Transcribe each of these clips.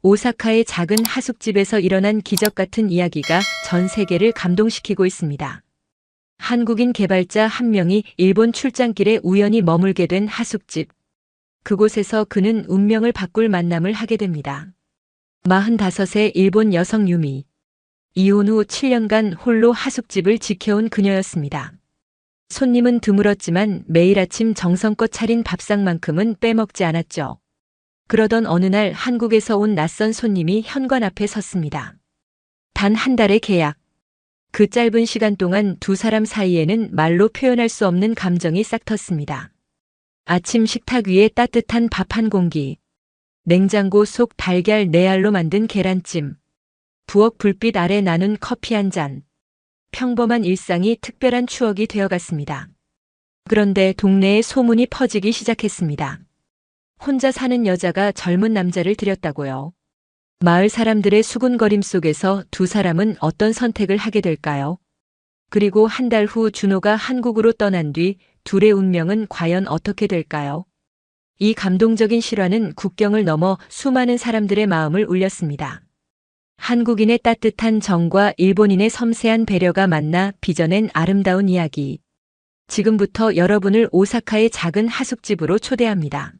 오사카의 작은 하숙집에서 일어난 기적 같은 이야기가 전 세계를 감동시키고 있습니다. 한국인 개발자 한 명이 일본 출장길에 우연히 머물게 된 하숙집. 그곳에서 그는 운명을 바꿀 만남을 하게 됩니다. 45세 일본 여성 유미. 이혼 후 7년간 홀로 하숙집을 지켜온 그녀였습니다. 손님은 드물었지만 매일 아침 정성껏 차린 밥상만큼은 빼먹지 않았죠. 그러던 어느 날 한국에서 온 낯선 손님이 현관 앞에 섰습니다. 단 한 달의 계약. 그 짧은 시간 동안 두 사람 사이에는 말로 표현할 수 없는 감정이 싹 텄습니다. 아침 식탁 위에 따뜻한 밥 한 공기. 냉장고 속 달걀 4알로 만든 계란찜. 부엌 불빛 아래 나눈 커피 한 잔. 평범한 일상이 특별한 추억이 되어갔습니다. 그런데 동네에 소문이 퍼지기 시작했습니다. 혼자 사는 여자가 젊은 남자를 들였다고요. 마을 사람들의 수군거림 속에서 두 사람은 어떤 선택을 하게 될까요? 그리고 한 달 후 준호가 한국으로 떠난 뒤 둘의 운명은 과연 어떻게 될까요? 이 감동적인 실화는 국경을 넘어 수많은 사람들의 마음을 울렸습니다. 한국인의 따뜻한 정과 일본인의 섬세한 배려가 만나 빚어낸 아름다운 이야기. 지금부터 여러분을 오사카의 작은 하숙집으로 초대합니다.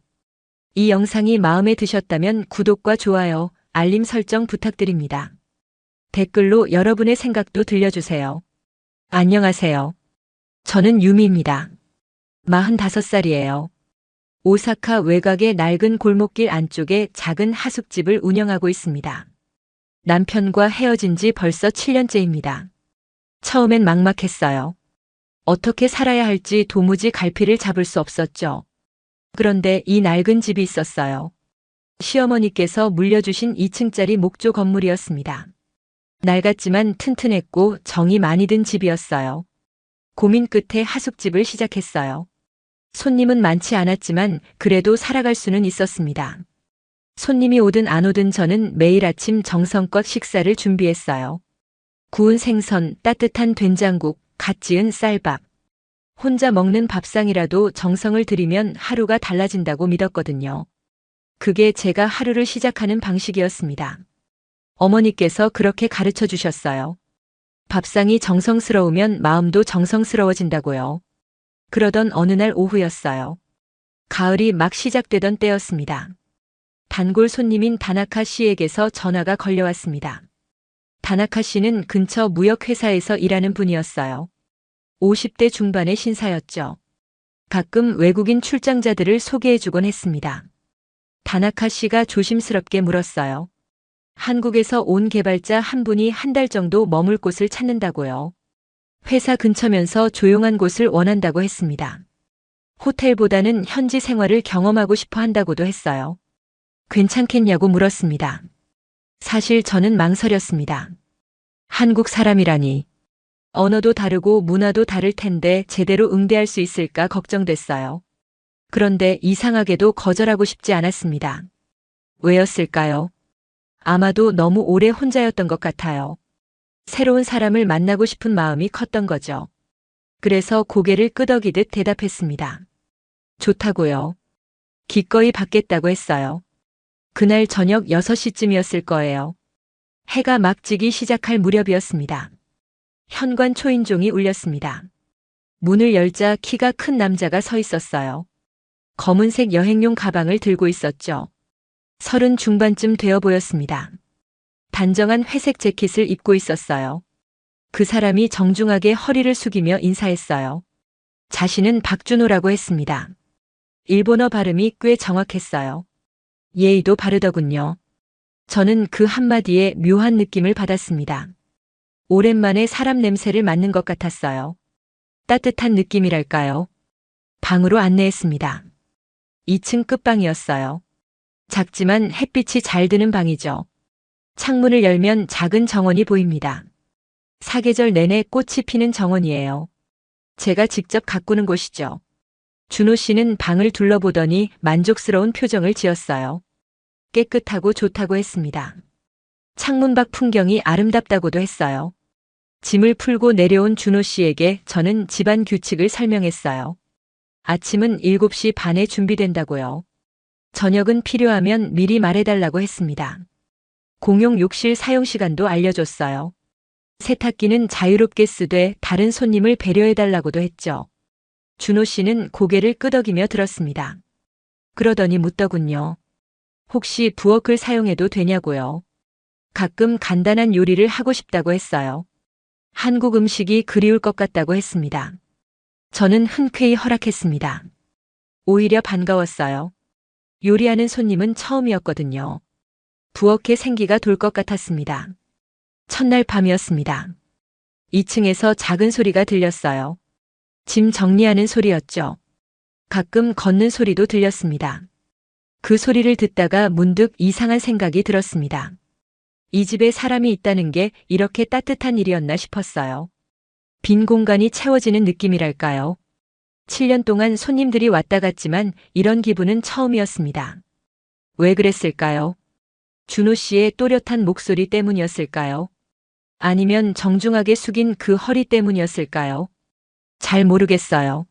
이 영상이 마음에 드셨다면 구독과 좋아요, 알림 설정 부탁드립니다. 댓글로 여러분의 생각도 들려주세요. 안녕하세요. 저는 유미입니다. 45살이에요. 오사카 외곽의 낡은 골목길 안쪽에 작은 하숙집을 운영하고 있습니다. 남편과 헤어진 지 벌써 7년째입니다. 처음엔 막막했어요. 어떻게 살아야 할지 도무지 갈피를 잡을 수 없었죠. 그런데 이 낡은 집이 있었어요. 시어머니께서 물려주신 2층짜리 목조 건물이었습니다. 낡았지만 튼튼했고 정이 많이 든 집이었어요. 고민 끝에 하숙집을 시작했어요. 손님은 많지 않았지만 그래도 살아갈 수는 있었습니다. 손님이 오든 안 오든 저는 매일 아침 정성껏 식사를 준비했어요. 구운 생선, 따뜻한 된장국, 갓 지은 쌀밥. 혼자 먹는 밥상이라도 정성을 들이면 하루가 달라진다고 믿었거든요. 그게 제가 하루를 시작하는 방식이었습니다. 어머니께서 그렇게 가르쳐 주셨어요. 밥상이 정성스러우면 마음도 정성스러워진다고요. 그러던 어느 날 오후였어요. 가을이 막 시작되던 때였습니다. 단골 손님인 다나카 씨에게서 전화가 걸려왔습니다. 다나카 씨는 근처 무역회사에서 일하는 분이었어요. 50대 중반의 신사였죠. 가끔 외국인 출장자들을 소개해주곤 했습니다. 다나카 씨가 조심스럽게 물었어요. 한국에서 온 개발자 한 분이 한 달 정도 머물 곳을 찾는다고요. 회사 근처면서 조용한 곳을 원한다고 했습니다. 호텔보다는 현지 생활을 경험하고 싶어 한다고도 했어요. 괜찮겠냐고 물었습니다. 사실 저는 망설였습니다. 한국 사람이라니. 언어도 다르고 문화도 다를 텐데 제대로 응대할 수 있을까 걱정됐어요. 그런데 이상하게도 거절하고 싶지 않았습니다. 왜였을까요? 아마도 너무 오래 혼자였던 것 같아요. 새로운 사람을 만나고 싶은 마음이 컸던 거죠. 그래서 고개를 끄덕이듯 대답했습니다. 좋다고요. 기꺼이 받겠다고 했어요. 그날 저녁 6시쯤이었을 거예요. 해가 막 지기 시작할 무렵이었습니다. 현관 초인종이 울렸습니다. 문을 열자 키가 큰 남자가 서 있었어요. 검은색 여행용 가방을 들고 있었죠. 30 중반쯤 되어 보였습니다. 단정한 회색 재킷을 입고 있었어요. 그 사람이 정중하게 허리를 숙이며 인사했어요. 자신은 박준호라고 했습니다. 일본어 발음이 꽤 정확했어요. 예의도 바르더군요. 저는 그 한마디에 묘한 느낌을 받았습니다. 오랜만에 사람 냄새를 맡는 것 같았어요. 따뜻한 느낌이랄까요? 방으로 안내했습니다. 2층 끝방이었어요. 작지만 햇빛이 잘 드는 방이죠. 창문을 열면 작은 정원이 보입니다. 사계절 내내 꽃이 피는 정원이에요. 제가 직접 가꾸는 곳이죠. 준호 씨는 방을 둘러보더니 만족스러운 표정을 지었어요. 깨끗하고 좋다고 했습니다. 창문 밖 풍경이 아름답다고도 했어요. 짐을 풀고 내려온 준호 씨에게 저는 집안 규칙을 설명했어요. 아침은 7시 반에 준비된다고요. 저녁은 필요하면 미리 말해달라고 했습니다. 공용 욕실 사용 시간도 알려줬어요. 세탁기는 자유롭게 쓰되 다른 손님을 배려해달라고도 했죠. 준호 씨는 고개를 끄덕이며 들었습니다. 그러더니 묻더군요. 혹시 부엌을 사용해도 되냐고요. 가끔 간단한 요리를 하고 싶다고 했어요. 한국 음식이 그리울 것 같다고 했습니다. 저는 흔쾌히 허락했습니다. 오히려 반가웠어요. 요리하는 손님은 처음이었거든요. 부엌에 생기가 돌 것 같았습니다. 첫날 밤이었습니다. 2층에서 작은 소리가 들렸어요. 짐 정리하는 소리였죠. 가끔 걷는 소리도 들렸습니다. 그 소리를 듣다가 문득 이상한 생각이 들었습니다. 이 집에 사람이 있다는 게 이렇게 따뜻한 일이었나 싶었어요. 빈 공간이 채워지는 느낌이랄까요. 7년 동안 손님들이 왔다 갔지만 이런 기분은 처음이었습니다. 왜 그랬을까요? 준호 씨의 또렷한 목소리 때문이었을까요? 아니면 정중하게 숙인 그 허리 때문이었을까요? 잘 모르겠어요.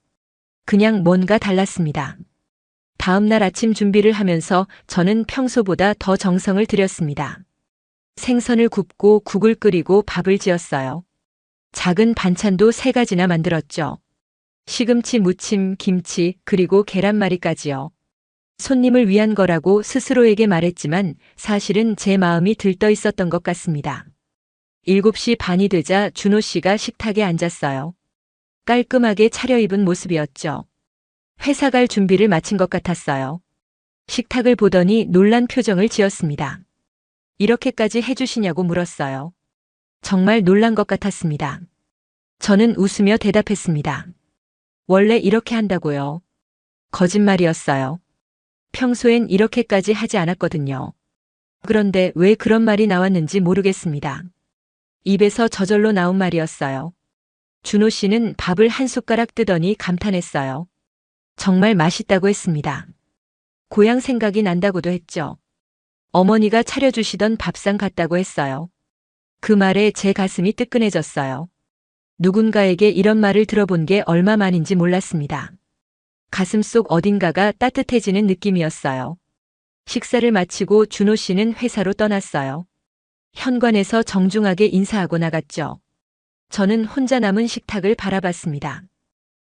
그냥 뭔가 달랐습니다. 다음 날 아침 준비를 하면서 저는 평소보다 더 정성을 들였습니다. 생선을 굽고 국을 끓이고 밥을 지었어요. 작은 반찬도 3가지나 만들었죠. 시금치 무침, 김치, 그리고 계란말이까지요. 손님을 위한 거라고 스스로에게 말했지만 사실은 제 마음이 들떠 있었던 것 같습니다. 7시 반이 되자 준호 씨가 식탁에 앉았어요. 깔끔하게 차려입은 모습이었죠. 회사 갈 준비를 마친 것 같았어요. 식탁을 보더니 놀란 표정을 지었습니다. 이렇게까지 해주시냐고 물었어요. 정말 놀란 것 같았습니다. 저는 웃으며 대답했습니다. 원래 이렇게 한다고요. 거짓말이었어요. 평소엔 이렇게까지 하지 않았거든요. 그런데 왜 그런 말이 나왔는지 모르겠습니다. 입에서 저절로 나온 말이었어요. 준호 씨는 밥을 한 숟가락 뜨더니 감탄했어요. 정말 맛있다고 했습니다. 고향 생각이 난다고도 했죠. 어머니가 차려주시던 밥상 같다고 했어요. 그 말에 제 가슴이 뜨끈해졌어요. 누군가에게 이런 말을 들어본 게 얼마만인지 몰랐습니다. 가슴속 어딘가가 따뜻해지는 느낌이었어요. 식사를 마치고 준호 씨는 회사로 떠났어요. 현관에서 정중하게 인사하고 나갔죠. 저는 혼자 남은 식탁을 바라봤습니다.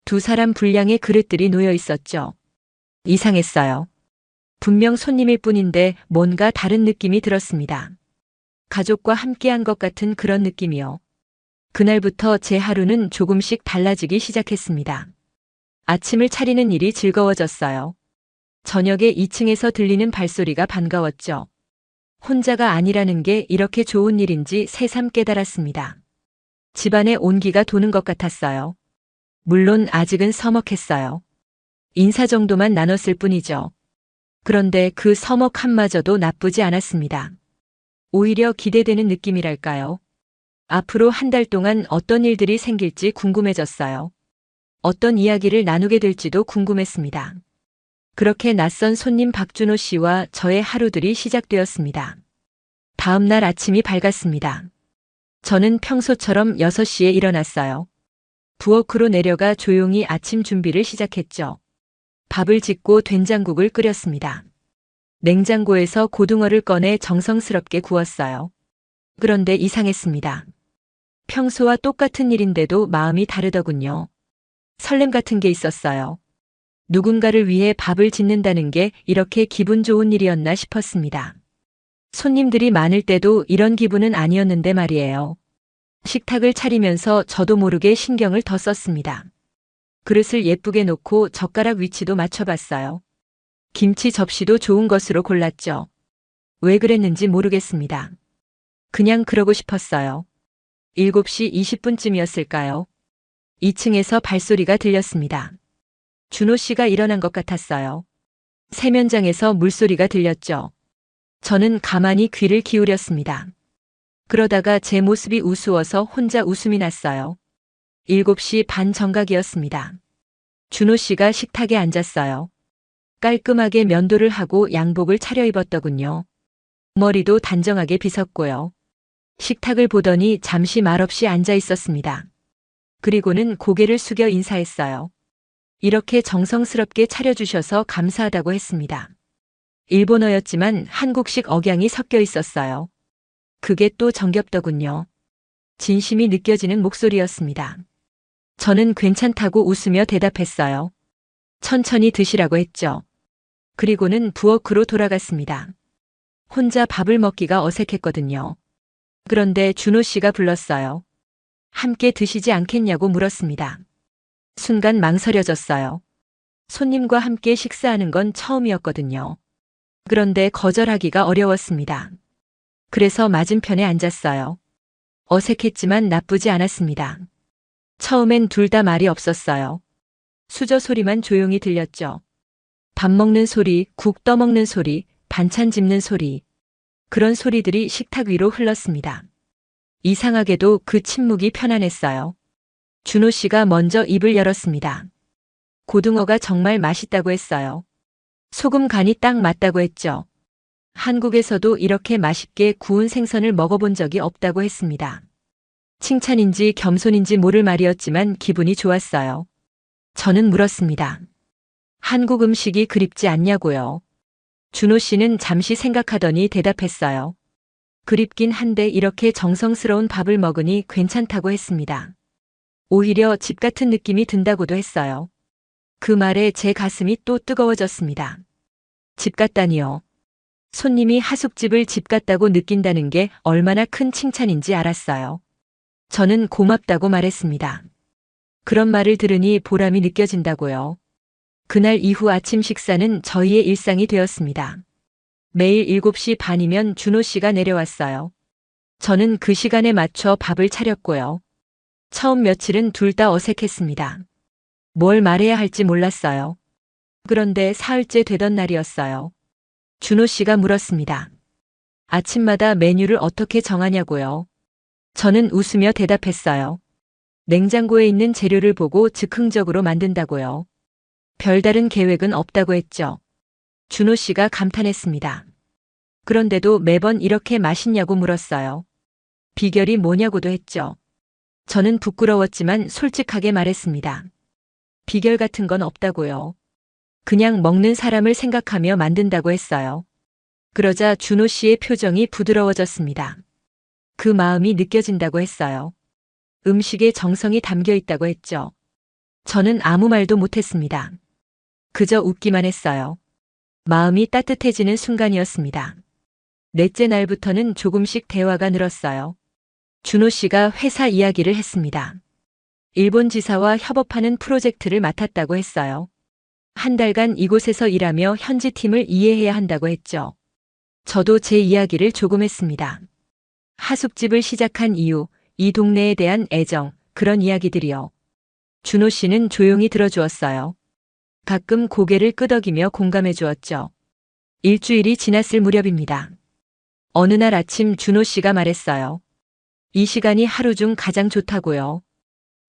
2사람 분량의 그릇들이 놓여 있었죠. 이상했어요. 분명 손님일 뿐인데 뭔가 다른 느낌이 들었습니다. 가족과 함께한 것 같은 그런 느낌이요. 그날부터 제 하루는 조금씩 달라지기 시작했습니다. 아침을 차리는 일이 즐거워졌어요. 저녁에 2층에서 들리는 발소리가 반가웠죠. 혼자가 아니라는 게 이렇게 좋은 일인지 새삼 깨달았습니다. 집안에 온기가 도는 것 같았어요. 물론 아직은 서먹했어요. 인사 정도만 나눴을 뿐이죠. 그런데 그 서먹함마저도 나쁘지 않았습니다. 오히려 기대되는 느낌이랄까요. 앞으로 1달 동안 어떤 일들이 생길지 궁금해졌어요. 어떤 이야기를 나누게 될지도 궁금했습니다. 그렇게 낯선 손님 박준호 씨와 저의 하루들이 시작되었습니다. 다음 날 아침이 밝았습니다. 저는 평소처럼 6시에 일어났어요. 부엌으로 내려가 조용히 아침 준비를 시작했죠. 밥을 짓고 된장국을 끓였습니다. 냉장고에서 고등어를 꺼내 정성스럽게 구웠어요. 그런데 이상했습니다. 평소와 똑같은 일인데도 마음이 다르더군요. 설렘 같은 게 있었어요. 누군가를 위해 밥을 짓는다는 게 이렇게 기분 좋은 일이었나 싶었습니다. 손님들이 많을 때도 이런 기분은 아니었는데 말이에요. 식탁을 차리면서 저도 모르게 신경을 더 썼습니다. 그릇을 예쁘게 놓고 젓가락 위치도 맞춰봤어요. 김치 접시도 좋은 것으로 골랐죠. 왜 그랬는지 모르겠습니다. 그냥 그러고 싶었어요. 7시 20분쯤이었을까요? 2층에서 발소리가 들렸습니다. 준호 씨가 일어난 것 같았어요. 세면장에서 물소리가 들렸죠. 저는 가만히 귀를 기울였습니다. 그러다가 제 모습이 우스워서 혼자 웃음이 났어요. 7시 반 정각이었습니다. 준호 씨가 식탁에 앉았어요. 깔끔하게 면도를 하고 양복을 차려입었더군요. 머리도 단정하게 빗었고요. 식탁을 보더니 잠시 말없이 앉아 있었습니다. 그리고는 고개를 숙여 인사했어요. 이렇게 정성스럽게 차려주셔서 감사하다고 했습니다. 일본어였지만 한국식 억양이 섞여 있었어요. 그게 또 정겹더군요. 진심이 느껴지는 목소리였습니다. 저는 괜찮다고 웃으며 대답했어요. 천천히 드시라고 했죠. 그리고는 부엌으로 돌아갔습니다. 혼자 밥을 먹기가 어색했거든요. 그런데 준호 씨가 불렀어요. 함께 드시지 않겠냐고 물었습니다. 순간 망설여졌어요. 손님과 함께 식사하는 건 처음이었거든요. 그런데 거절하기가 어려웠습니다. 그래서 맞은편에 앉았어요. 어색했지만 나쁘지 않았습니다. 처음엔 둘 다 말이 없었어요. 수저 소리만 조용히 들렸죠. 밥 먹는 소리, 국 떠먹는 소리, 반찬 집는 소리. 그런 소리들이 식탁 위로 흘렀습니다. 이상하게도 그 침묵이 편안했어요. 준호 씨가 먼저 입을 열었습니다. 고등어가 정말 맛있다고 했어요. 소금 간이 딱 맞다고 했죠. 한국에서도 이렇게 맛있게 구운 생선을 먹어본 적이 없다고 했습니다. 칭찬인지 겸손인지 모를 말이었지만 기분이 좋았어요. 저는 물었습니다. 한국 음식이 그립지 않냐고요. 준호 씨는 잠시 생각하더니 대답했어요. 그립긴 한데 이렇게 정성스러운 밥을 먹으니 괜찮다고 했습니다. 오히려 집 같은 느낌이 든다고도 했어요. 그 말에 제 가슴이 또 뜨거워졌습니다. 집 같다니요. 손님이 하숙집을 집 같다고 느낀다는 게 얼마나 큰 칭찬인지 알았어요. 저는 고맙다고 말했습니다. 그런 말을 들으니 보람이 느껴진다고요. 그날 이후 아침 식사는 저희의 일상이 되었습니다. 매일 7시 반이면 준호 씨가 내려왔어요. 저는 그 시간에 맞춰 밥을 차렸고요. 처음 며칠은 둘 다 어색했습니다. 뭘 말해야 할지 몰랐어요. 그런데 사흘째 되던 날이었어요. 준호 씨가 물었습니다. 아침마다 메뉴를 어떻게 정하냐고요. 저는 웃으며 대답했어요. 냉장고에 있는 재료를 보고 즉흥적으로 만든다고요. 별다른 계획은 없다고 했죠. 준호 씨가 감탄했습니다. 그런데도 매번 이렇게 맛있냐고 물었어요. 비결이 뭐냐고도 했죠. 저는 부끄러웠지만 솔직하게 말했습니다. 비결 같은 건 없다고요. 그냥 먹는 사람을 생각하며 만든다고 했어요. 그러자 준호 씨의 표정이 부드러워졌습니다. 그 마음이 느껴진다고 했어요. 음식에 정성이 담겨 있다고 했죠. 저는 아무 말도 못했습니다. 그저 웃기만 했어요. 마음이 따뜻해지는 순간이었습니다. 넷째 날부터는 조금씩 대화가 늘었어요. 준호 씨가 회사 이야기를 했습니다. 일본 지사와 협업하는 프로젝트를 맡았다고 했어요. 한 달간 이곳에서 일하며 현지 팀을 이해해야 한다고 했죠. 저도 제 이야기를 조금 했습니다. 하숙집을 시작한 이유, 이 동네에 대한 애정, 그런 이야기들이요. 준호 씨는 조용히 들어주었어요. 가끔 고개를 끄덕이며 공감해 주었죠. 일주일이 지났을 무렵입니다. 어느 날 아침 준호 씨가 말했어요. 이 시간이 하루 중 가장 좋다고요.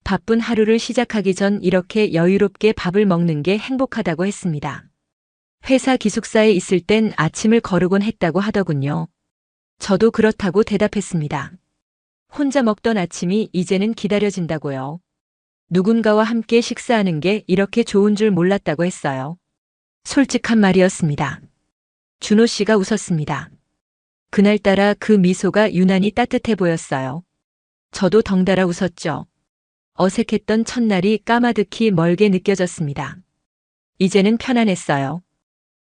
바쁜 하루를 시작하기 전 이렇게 여유롭게 밥을 먹는 게 행복하다고 했습니다. 회사 기숙사에 있을 땐 아침을 거르곤 했다고 하더군요. 저도 그렇다고 대답했습니다. 혼자 먹던 아침이 이제는 기다려진다고요. 누군가와 함께 식사하는 게 이렇게 좋은 줄 몰랐다고 했어요. 솔직한 말이었습니다. 준호 씨가 웃었습니다. 그날따라 그 미소가 유난히 따뜻해 보였어요. 저도 덩달아 웃었죠. 어색했던 첫날이 까마득히 멀게 느껴졌습니다. 이제는 편안했어요.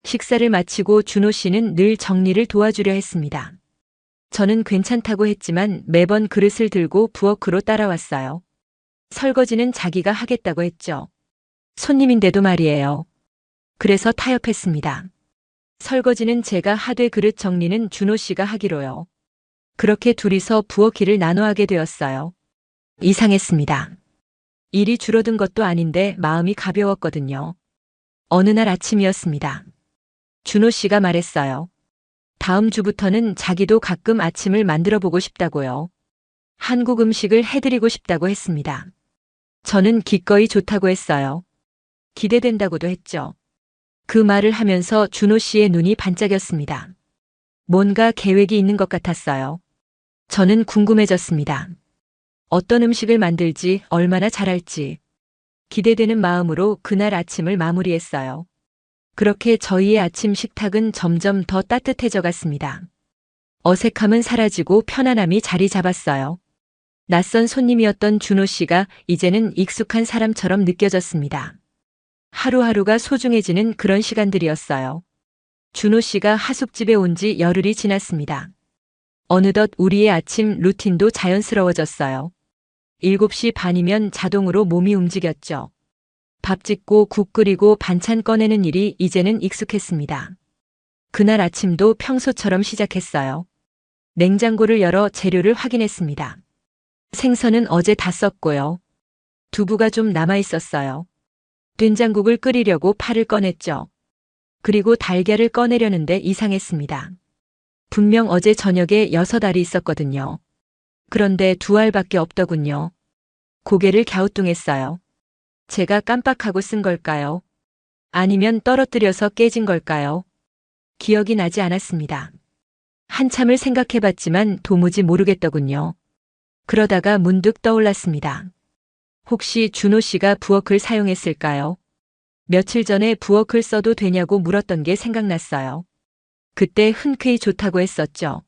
식사를 마치고 준호 씨는 늘 정리를 도와주려 했습니다. 저는 괜찮다고 했지만 매번 그릇을 들고 부엌으로 따라왔어요. 설거지는 자기가 하겠다고 했죠. 손님인데도 말이에요. 그래서 타협했습니다. 설거지는 제가 하되 그릇 정리는 준호 씨가 하기로요. 그렇게 둘이서 부엌 일을 나눠 하게 되었어요. 이상했습니다. 일이 줄어든 것도 아닌데 마음이 가벼웠거든요. 어느 날 아침이었습니다. 준호 씨가 말했어요. 다음 주부터는 자기도 가끔 아침을 만들어 보고 싶다고요. 한국 음식을 해드리고 싶다고 했습니다. 저는 기꺼이 좋다고 했어요. 기대된다고도 했죠. 그 말을 하면서 준호 씨의 눈이 반짝였습니다. 뭔가 계획이 있는 것 같았어요. 저는 궁금해졌습니다. 어떤 음식을 만들지, 얼마나 잘할지. 기대되는 마음으로 그날 아침을 마무리했어요. 그렇게 저희의 아침 식탁은 점점 더 따뜻해져 갔습니다. 어색함은 사라지고 편안함이 자리 잡았어요. 낯선 손님이었던 준호 씨가 이제는 익숙한 사람처럼 느껴졌습니다. 하루하루가 소중해지는 그런 시간들이었어요. 준호 씨가 하숙집에 온 지 열흘이 지났습니다. 어느덧 우리의 아침 루틴도 자연스러워졌어요. 7시 반이면 자동으로 몸이 움직였죠. 밥 짓고 국 끓이고 반찬 꺼내는 일이 이제는 익숙했습니다. 그날 아침도 평소처럼 시작했어요. 냉장고를 열어 재료를 확인했습니다. 생선은 어제 다 썼고요. 두부가 좀 남아 있었어요. 된장국을 끓이려고 파를 꺼냈죠. 그리고 달걀을 꺼내려는데 이상했습니다. 분명 어제 저녁에 6알이 있었거든요. 그런데 2알밖에 없더군요. 고개를 갸우뚱했어요. 제가 깜빡하고 쓴 걸까요? 아니면 떨어뜨려서 깨진 걸까요? 기억이 나지 않았습니다. 한참을 생각해봤지만 도무지 모르겠더군요. 그러다가 문득 떠올랐습니다. 혹시 준호 씨가 부엌을 사용했을까요? 며칠 전에 부엌을 써도 되냐고 물었던 게 생각났어요. 그때 흔쾌히 좋다고 했었죠.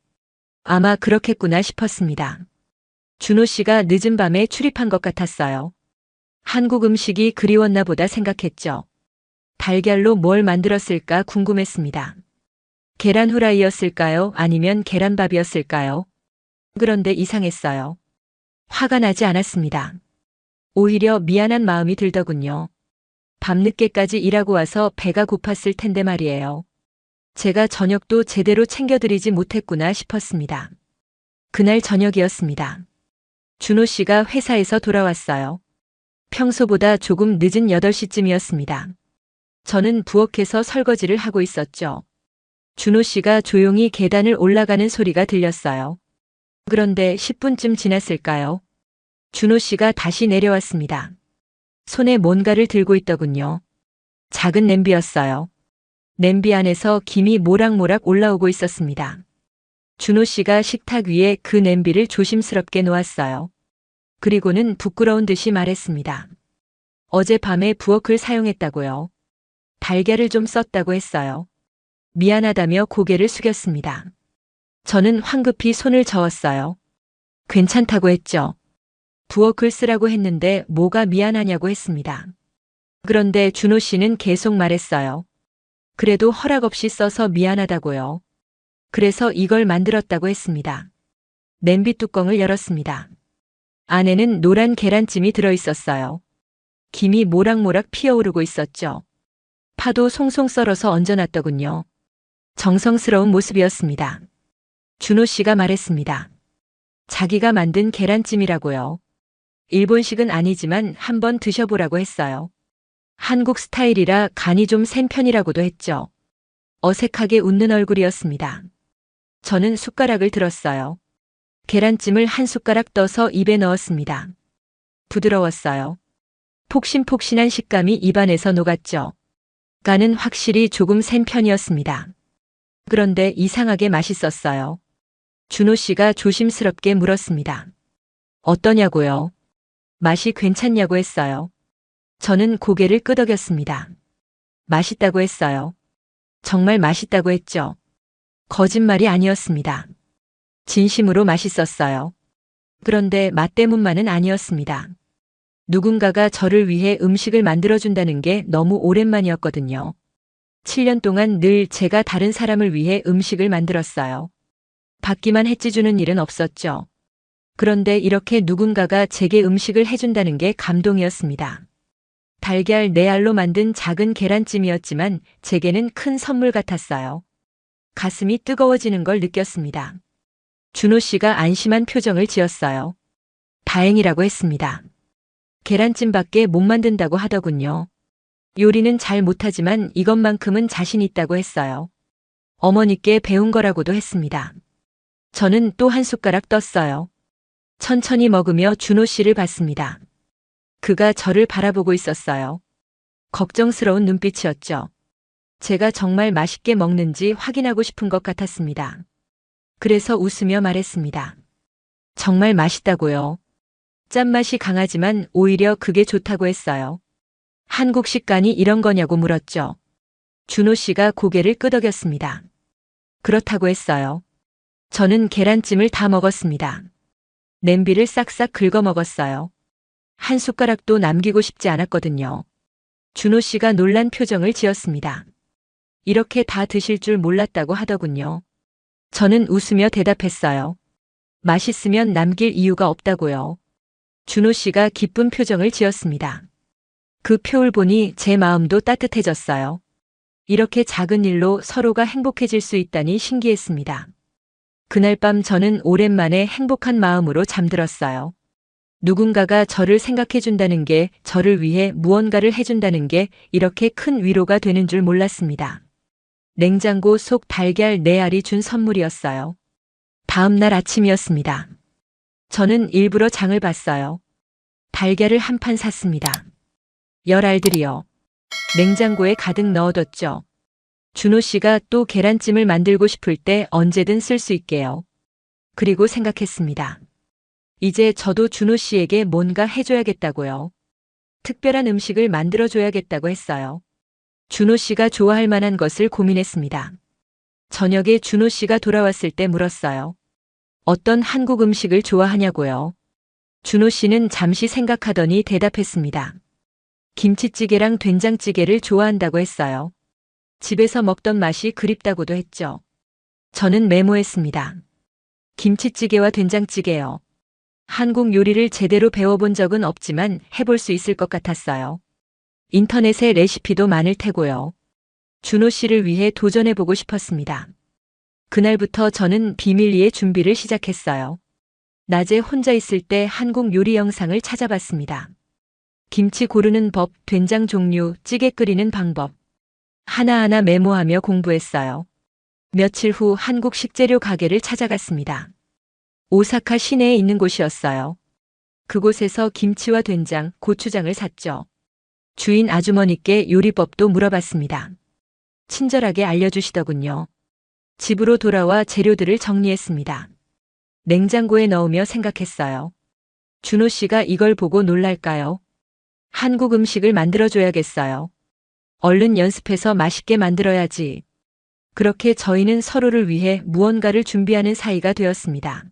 아마 그렇겠구나 싶었습니다. 준호 씨가 늦은 밤에 출입한 것 같았어요. 한국 음식이 그리웠나 보다 생각했죠. 달걀로 뭘 만들었을까 궁금했습니다. 계란 후라이였을까요? 아니면 계란밥이었을까요? 그런데 이상했어요. 화가 나지 않았습니다. 오히려 미안한 마음이 들더군요. 밤늦게까지 일하고 와서 배가 고팠을 텐데 말이에요. 제가 저녁도 제대로 챙겨드리지 못했구나 싶었습니다. 그날 저녁이었습니다. 준호 씨가 회사에서 돌아왔어요. 평소보다 조금 늦은 8시쯤이었습니다. 저는 부엌에서 설거지를 하고 있었죠. 준호 씨가 조용히 계단을 올라가는 소리가 들렸어요. 그런데 10분쯤 지났을까요? 준호 씨가 다시 내려왔습니다. 손에 뭔가를 들고 있더군요. 작은 냄비였어요. 냄비 안에서 김이 모락모락 올라오고 있었습니다. 준호 씨가 식탁 위에 그 냄비를 조심스럽게 놓았어요. 그리고는 부끄러운 듯이 말했습니다. 어젯밤에 부엌을 사용했다고요. 달걀을 좀 썼다고 했어요. 미안하다며 고개를 숙였습니다. 저는 황급히 손을 저었어요. 괜찮다고 했죠. 부엌을 쓰라고 했는데 뭐가 미안하냐고 했습니다. 그런데 준호 씨는 계속 말했어요. 그래도 허락 없이 써서 미안하다고요. 그래서 이걸 만들었다고 했습니다. 냄비 뚜껑을 열었습니다. 안에는 노란 계란찜이 들어있었어요. 김이 모락모락 피어오르고 있었죠. 파도 송송 썰어서 얹어놨더군요. 정성스러운 모습이었습니다. 준호 씨가 말했습니다. 자기가 만든 계란찜이라고요. 일본식은 아니지만 한번 드셔보라고 했어요. 한국 스타일이라 간이 좀 센 편이라고도 했죠. 어색하게 웃는 얼굴이었습니다. 저는 숟가락을 들었어요. 계란찜을 한 숟가락 떠서 입에 넣었습니다. 부드러웠어요. 폭신폭신한 식감이 입안에서 녹았죠. 간은 확실히 조금 센 편이었습니다. 그런데 이상하게 맛있었어요. 준호 씨가 조심스럽게 물었습니다. 어떠냐고요? 맛이 괜찮냐고 했어요. 저는 고개를 끄덕였습니다. 맛있다고 했어요. 정말 맛있다고 했죠. 거짓말이 아니었습니다. 진심으로 맛있었어요. 그런데 맛 때문만은 아니었습니다. 누군가가 저를 위해 음식을 만들어준다는 게 너무 오랜만이었거든요. 7년 동안 늘 제가 다른 사람을 위해 음식을 만들었어요. 받기만 했지 주는 일은 없었죠. 그런데 이렇게 누군가가 제게 음식을 해준다는 게 감동이었습니다. 달걀 4알로 만든 작은 계란찜이었지만 제게는 큰 선물 같았어요. 가슴이 뜨거워지는 걸 느꼈습니다. 준호 씨가 안심한 표정을 지었어요. 다행이라고 했습니다. 계란찜밖에 못 만든다고 하더군요. 요리는 잘 못하지만 이것만큼은 자신 있다고 했어요. 어머니께 배운 거라고도 했습니다. 저는 또 한 숟가락 떴어요. 천천히 먹으며 준호 씨를 봤습니다. 그가 저를 바라보고 있었어요. 걱정스러운 눈빛이었죠. 제가 정말 맛있게 먹는지 확인하고 싶은 것 같았습니다. 그래서 웃으며 말했습니다. 정말 맛있다고요. 짠맛이 강하지만 오히려 그게 좋다고 했어요. 한국 식간이 이런 거냐고 물었죠. 준호 씨가 고개를 끄덕였습니다. 그렇다고 했어요. 저는 계란찜을 다 먹었습니다. 냄비를 싹싹 긁어 먹었어요. 한 숟가락도 남기고 싶지 않았거든요. 준호 씨가 놀란 표정을 지었습니다. 이렇게 다 드실 줄 몰랐다고 하더군요. 저는 웃으며 대답했어요. 맛있으면 남길 이유가 없다고요. 준호 씨가 기쁜 표정을 지었습니다. 그 표를 보니 제 마음도 따뜻해졌어요. 이렇게 작은 일로 서로가 행복해질 수 있다니 신기했습니다. 그날 밤 저는 오랜만에 행복한 마음으로 잠들었어요. 누군가가 저를 생각해 준다는 게, 저를 위해 무언가를 해준다는 게 이렇게 큰 위로가 되는 줄 몰랐습니다. 냉장고 속 달걀 4알이 준 선물이었어요. 다음 날 아침이었습니다. 저는 일부러 장을 봤어요. 달걀을 한 판 샀습니다. 10알들이요. 냉장고에 가득 넣어뒀죠. 준호 씨가 또 계란찜을 만들고 싶을 때 언제든 쓸 수 있게요. 그리고 생각했습니다. 이제 저도 준호 씨에게 뭔가 해줘야겠다고요. 특별한 음식을 만들어줘야겠다고 했어요. 준호 씨가 좋아할 만한 것을 고민했습니다. 저녁에 준호 씨가 돌아왔을 때 물었어요. 어떤 한국 음식을 좋아하냐고요. 준호 씨는 잠시 생각하더니 대답했습니다. 김치찌개랑 된장찌개를 좋아한다고 했어요. 집에서 먹던 맛이 그립다고도 했죠. 저는 메모했습니다. 김치찌개와 된장찌개요. 한국 요리를 제대로 배워본 적은 없지만 해볼 수 있을 것 같았어요. 인터넷에 레시피도 많을 테고요. 준호 씨를 위해 도전해보고 싶었습니다. 그날부터 저는 비밀리에 준비를 시작했어요. 낮에 혼자 있을 때 한국 요리 영상을 찾아봤습니다. 김치 고르는 법, 된장 종류, 찌개 끓이는 방법. 하나하나 메모하며 공부했어요. 며칠 후 한국 식재료 가게를 찾아갔습니다. 오사카 시내에 있는 곳이었어요. 그곳에서 김치와 된장, 고추장을 샀죠. 주인 아주머니께 요리법도 물어봤습니다. 친절하게 알려주시더군요. 집으로 돌아와 재료들을 정리했습니다. 냉장고에 넣으며 생각했어요. 준호 씨가 이걸 보고 놀랄까요? 한국 음식을 만들어줘야겠어요. 얼른 연습해서 맛있게 만들어야지. 그렇게 저희는 서로를 위해 무언가를 준비하는 사이가 되었습니다.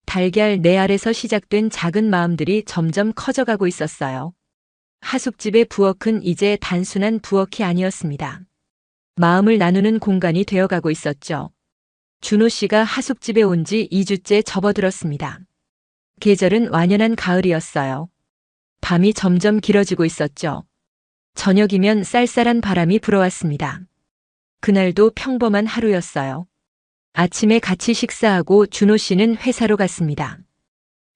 달걀 4알에서 시작된 작은 마음들이 점점 커져가고 있었어요. 하숙집의 부엌은 이제 단순한 부엌이 아니었습니다. 마음을 나누는 공간이 되어가고 있었죠. 준호 씨가 하숙집에 온 지 2주째 접어들었습니다. 계절은 완연한 가을이었어요. 밤이 점점 길어지고 있었죠. 저녁이면 쌀쌀한 바람이 불어왔습니다. 그날도 평범한 하루였어요. 아침에 같이 식사하고 준호 씨는 회사로 갔습니다.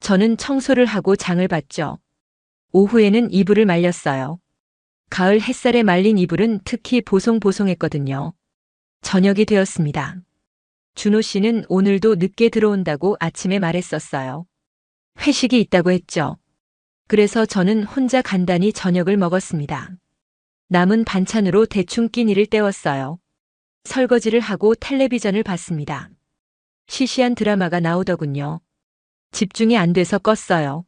저는 청소를 하고 장을 봤죠. 오후에는 이불을 말렸어요. 가을 햇살에 말린 이불은 특히 보송보송했거든요. 저녁이 되었습니다. 준호 씨는 오늘도 늦게 들어온다고 아침에 말했었어요. 회식이 있다고 했죠. 그래서 저는 혼자 간단히 저녁을 먹었습니다. 남은 반찬으로 대충 끼니를 때웠어요. 설거지를 하고 텔레비전을 봤습니다. 시시한 드라마가 나오더군요. 집중이 안 돼서 껐어요.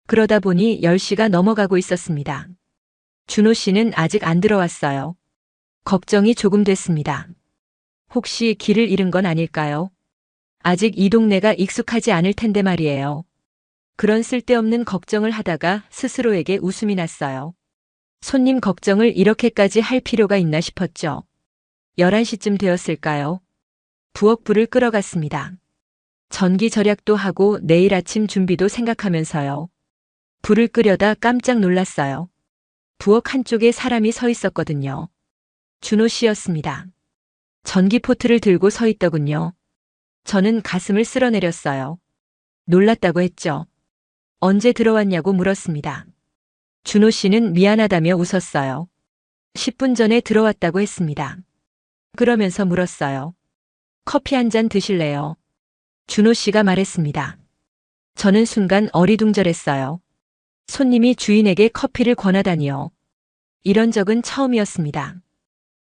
그러다 보니 10시가 넘어가고 있었습니다. 준호 씨는 아직 안 들어왔어요. 걱정이 조금 됐습니다. 혹시 길을 잃은 건 아닐까요? 아직 이 동네가 익숙하지 않을 텐데 말이에요. 그런 쓸데없는 걱정을 하다가 스스로에게 웃음이 났어요. 손님 걱정을 이렇게까지 할 필요가 있나 싶었죠. 11시쯤 되었을까요? 부엌 불을 끌어갔습니다. 전기 절약도 하고 내일 아침 준비도 생각하면서요. 불을 끄려다 깜짝 놀랐어요. 부엌 한쪽에 사람이 서 있었거든요. 준호 씨였습니다. 전기포트를 들고 서 있더군요. 저는 가슴을 쓸어내렸어요. 놀랐다고 했죠. 언제 들어왔냐고 물었습니다. 준호 씨는 미안하다며 웃었어요. 10분 전에 들어왔다고 했습니다. 그러면서 물었어요. 커피 한 잔 드실래요? 준호 씨가 말했습니다. 저는 순간 어리둥절했어요. 손님이 주인에게 커피를 권하다니요. 이런 적은 처음이었습니다.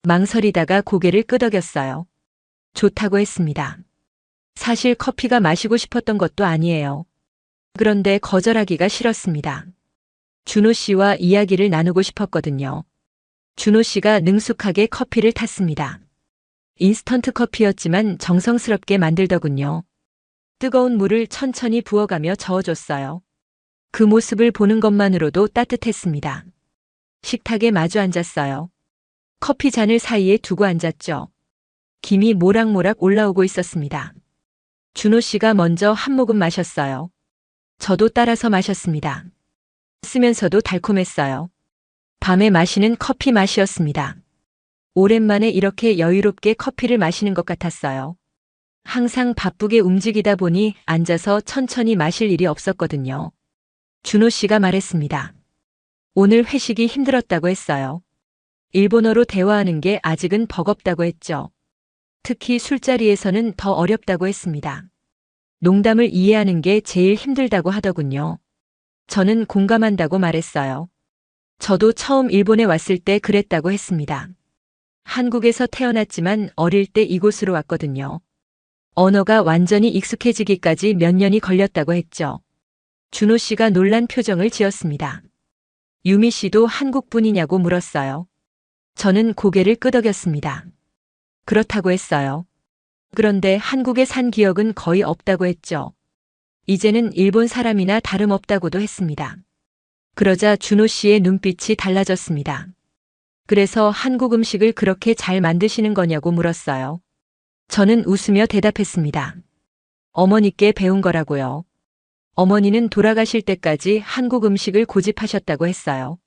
망설이다가 고개를 끄덕였어요. 좋다고 했습니다. 사실 커피가 마시고 싶었던 것도 아니에요. 그런데 거절하기가 싫었습니다. 준호 씨와 이야기를 나누고 싶었거든요. 준호 씨가 능숙하게 커피를 탔습니다. 인스턴트 커피였지만 정성스럽게 만들더군요. 뜨거운 물을 천천히 부어가며 저어줬어요. 그 모습을 보는 것만으로도 따뜻했습니다. 식탁에 마주 앉았어요. 커피 잔을 사이에 두고 앉았죠. 김이 모락모락 올라오고 있었습니다. 준호 씨가 먼저 한 모금 마셨어요. 저도 따라서 마셨습니다. 쓰면서도 달콤했어요. 밤에 마시는 커피 맛이었습니다. 오랜만에 이렇게 여유롭게 커피를 마시는 것 같았어요. 항상 바쁘게 움직이다 보니 앉아서 천천히 마실 일이 없었거든요. 준호 씨가 말했습니다. 오늘 회식이 힘들었다고 했어요. 일본어로 대화하는 게 아직은 버겁다고 했죠. 특히 술자리에서는 더 어렵다고 했습니다. 농담을 이해하는 게 제일 힘들다고 하더군요. 저는 공감한다고 말했어요. 저도 처음 일본에 왔을 때 그랬다고 했습니다. 한국에서 태어났지만 어릴 때 이곳으로 왔거든요. 언어가 완전히 익숙해지기까지 몇 년이 걸렸다고 했죠. 준호 씨가 놀란 표정을 지었습니다. 유미 씨도 한국 분이냐고 물었어요. 저는 고개를 끄덕였습니다. 그렇다고 했어요. 그런데 한국에 산 기억은 거의 없다고 했죠. 이제는 일본 사람이나 다름없다고도 했습니다. 그러자 준호 씨의 눈빛이 달라졌습니다. 그래서 한국 음식을 그렇게 잘 만드시는 거냐고 물었어요. 저는 웃으며 대답했습니다. 어머니께 배운 거라고요. 어머니는 돌아가실 때까지 한국 음식을 고집하셨다고 했어요.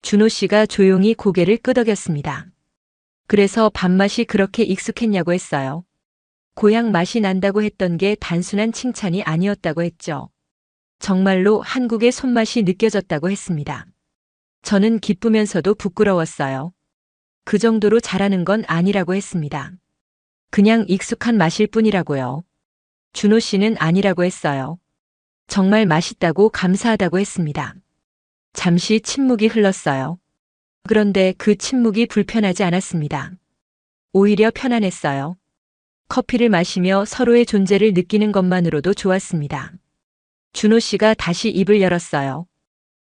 준호 씨가 조용히 고개를 끄덕였습니다. 그래서 밥맛이 그렇게 익숙했냐고 했어요. 고향 맛이 난다고 했던 게 단순한 칭찬이 아니었다고 했죠. 정말로 한국의 손맛이 느껴졌다고 했습니다. 저는 기쁘면서도 부끄러웠어요. 그 정도로 잘하는 건 아니라고 했습니다. 그냥 익숙한 맛일 뿐이라고요. 준호 씨는 아니라고 했어요. 정말 맛있다고 감사하다고 했습니다. 잠시 침묵이 흘렀어요. 그런데 그 침묵이 불편하지 않았습니다. 오히려 편안했어요. 커피를 마시며 서로의 존재를 느끼는 것만으로도 좋았습니다. 준호 씨가 다시 입을 열었어요.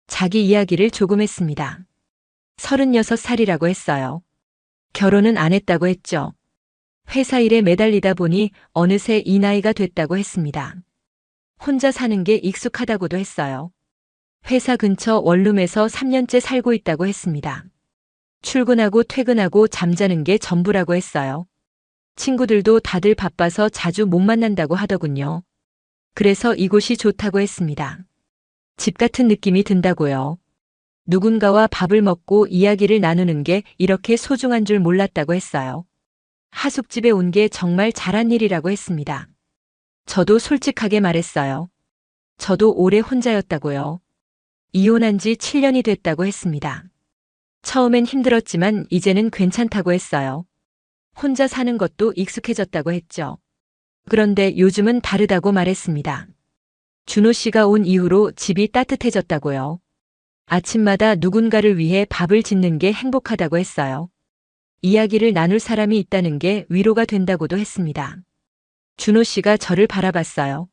자기 이야기를 조금 했습니다. 36살이라고 했어요. 결혼은 안 했다고 했죠. 회사 일에 매달리다 보니 어느새 이 나이가 됐다고 했습니다. 혼자 사는 게 익숙하다고도 했어요. 회사 근처 원룸에서 3년째 살고 있다고 했습니다. 출근하고 퇴근하고 잠자는 게 전부라고 했어요. 친구들도 다들 바빠서 자주 못 만난다고 하더군요. 그래서 이곳이 좋다고 했습니다. 집 같은 느낌이 든다고요. 누군가와 밥을 먹고 이야기를 나누는 게 이렇게 소중한 줄 몰랐다고 했어요. 하숙집에 온 게 정말 잘한 일이라고 했습니다. 저도 솔직하게 말했어요. 저도 오래 혼자였다고요. 이혼한 지 7년이 됐다고 했습니다. 처음엔 힘들었지만 이제는 괜찮다고 했어요. 혼자 사는 것도 익숙해졌다고 했죠. 그런데 요즘은 다르다고 말했습니다. 준호 씨가 온 이후로 집이 따뜻해졌다고요. 아침마다 누군가를 위해 밥을 짓는 게 행복하다고 했어요. 이야기를 나눌 사람이 있다는 게 위로가 된다고도 했습니다. 준호 씨가 저를 바라봤어요.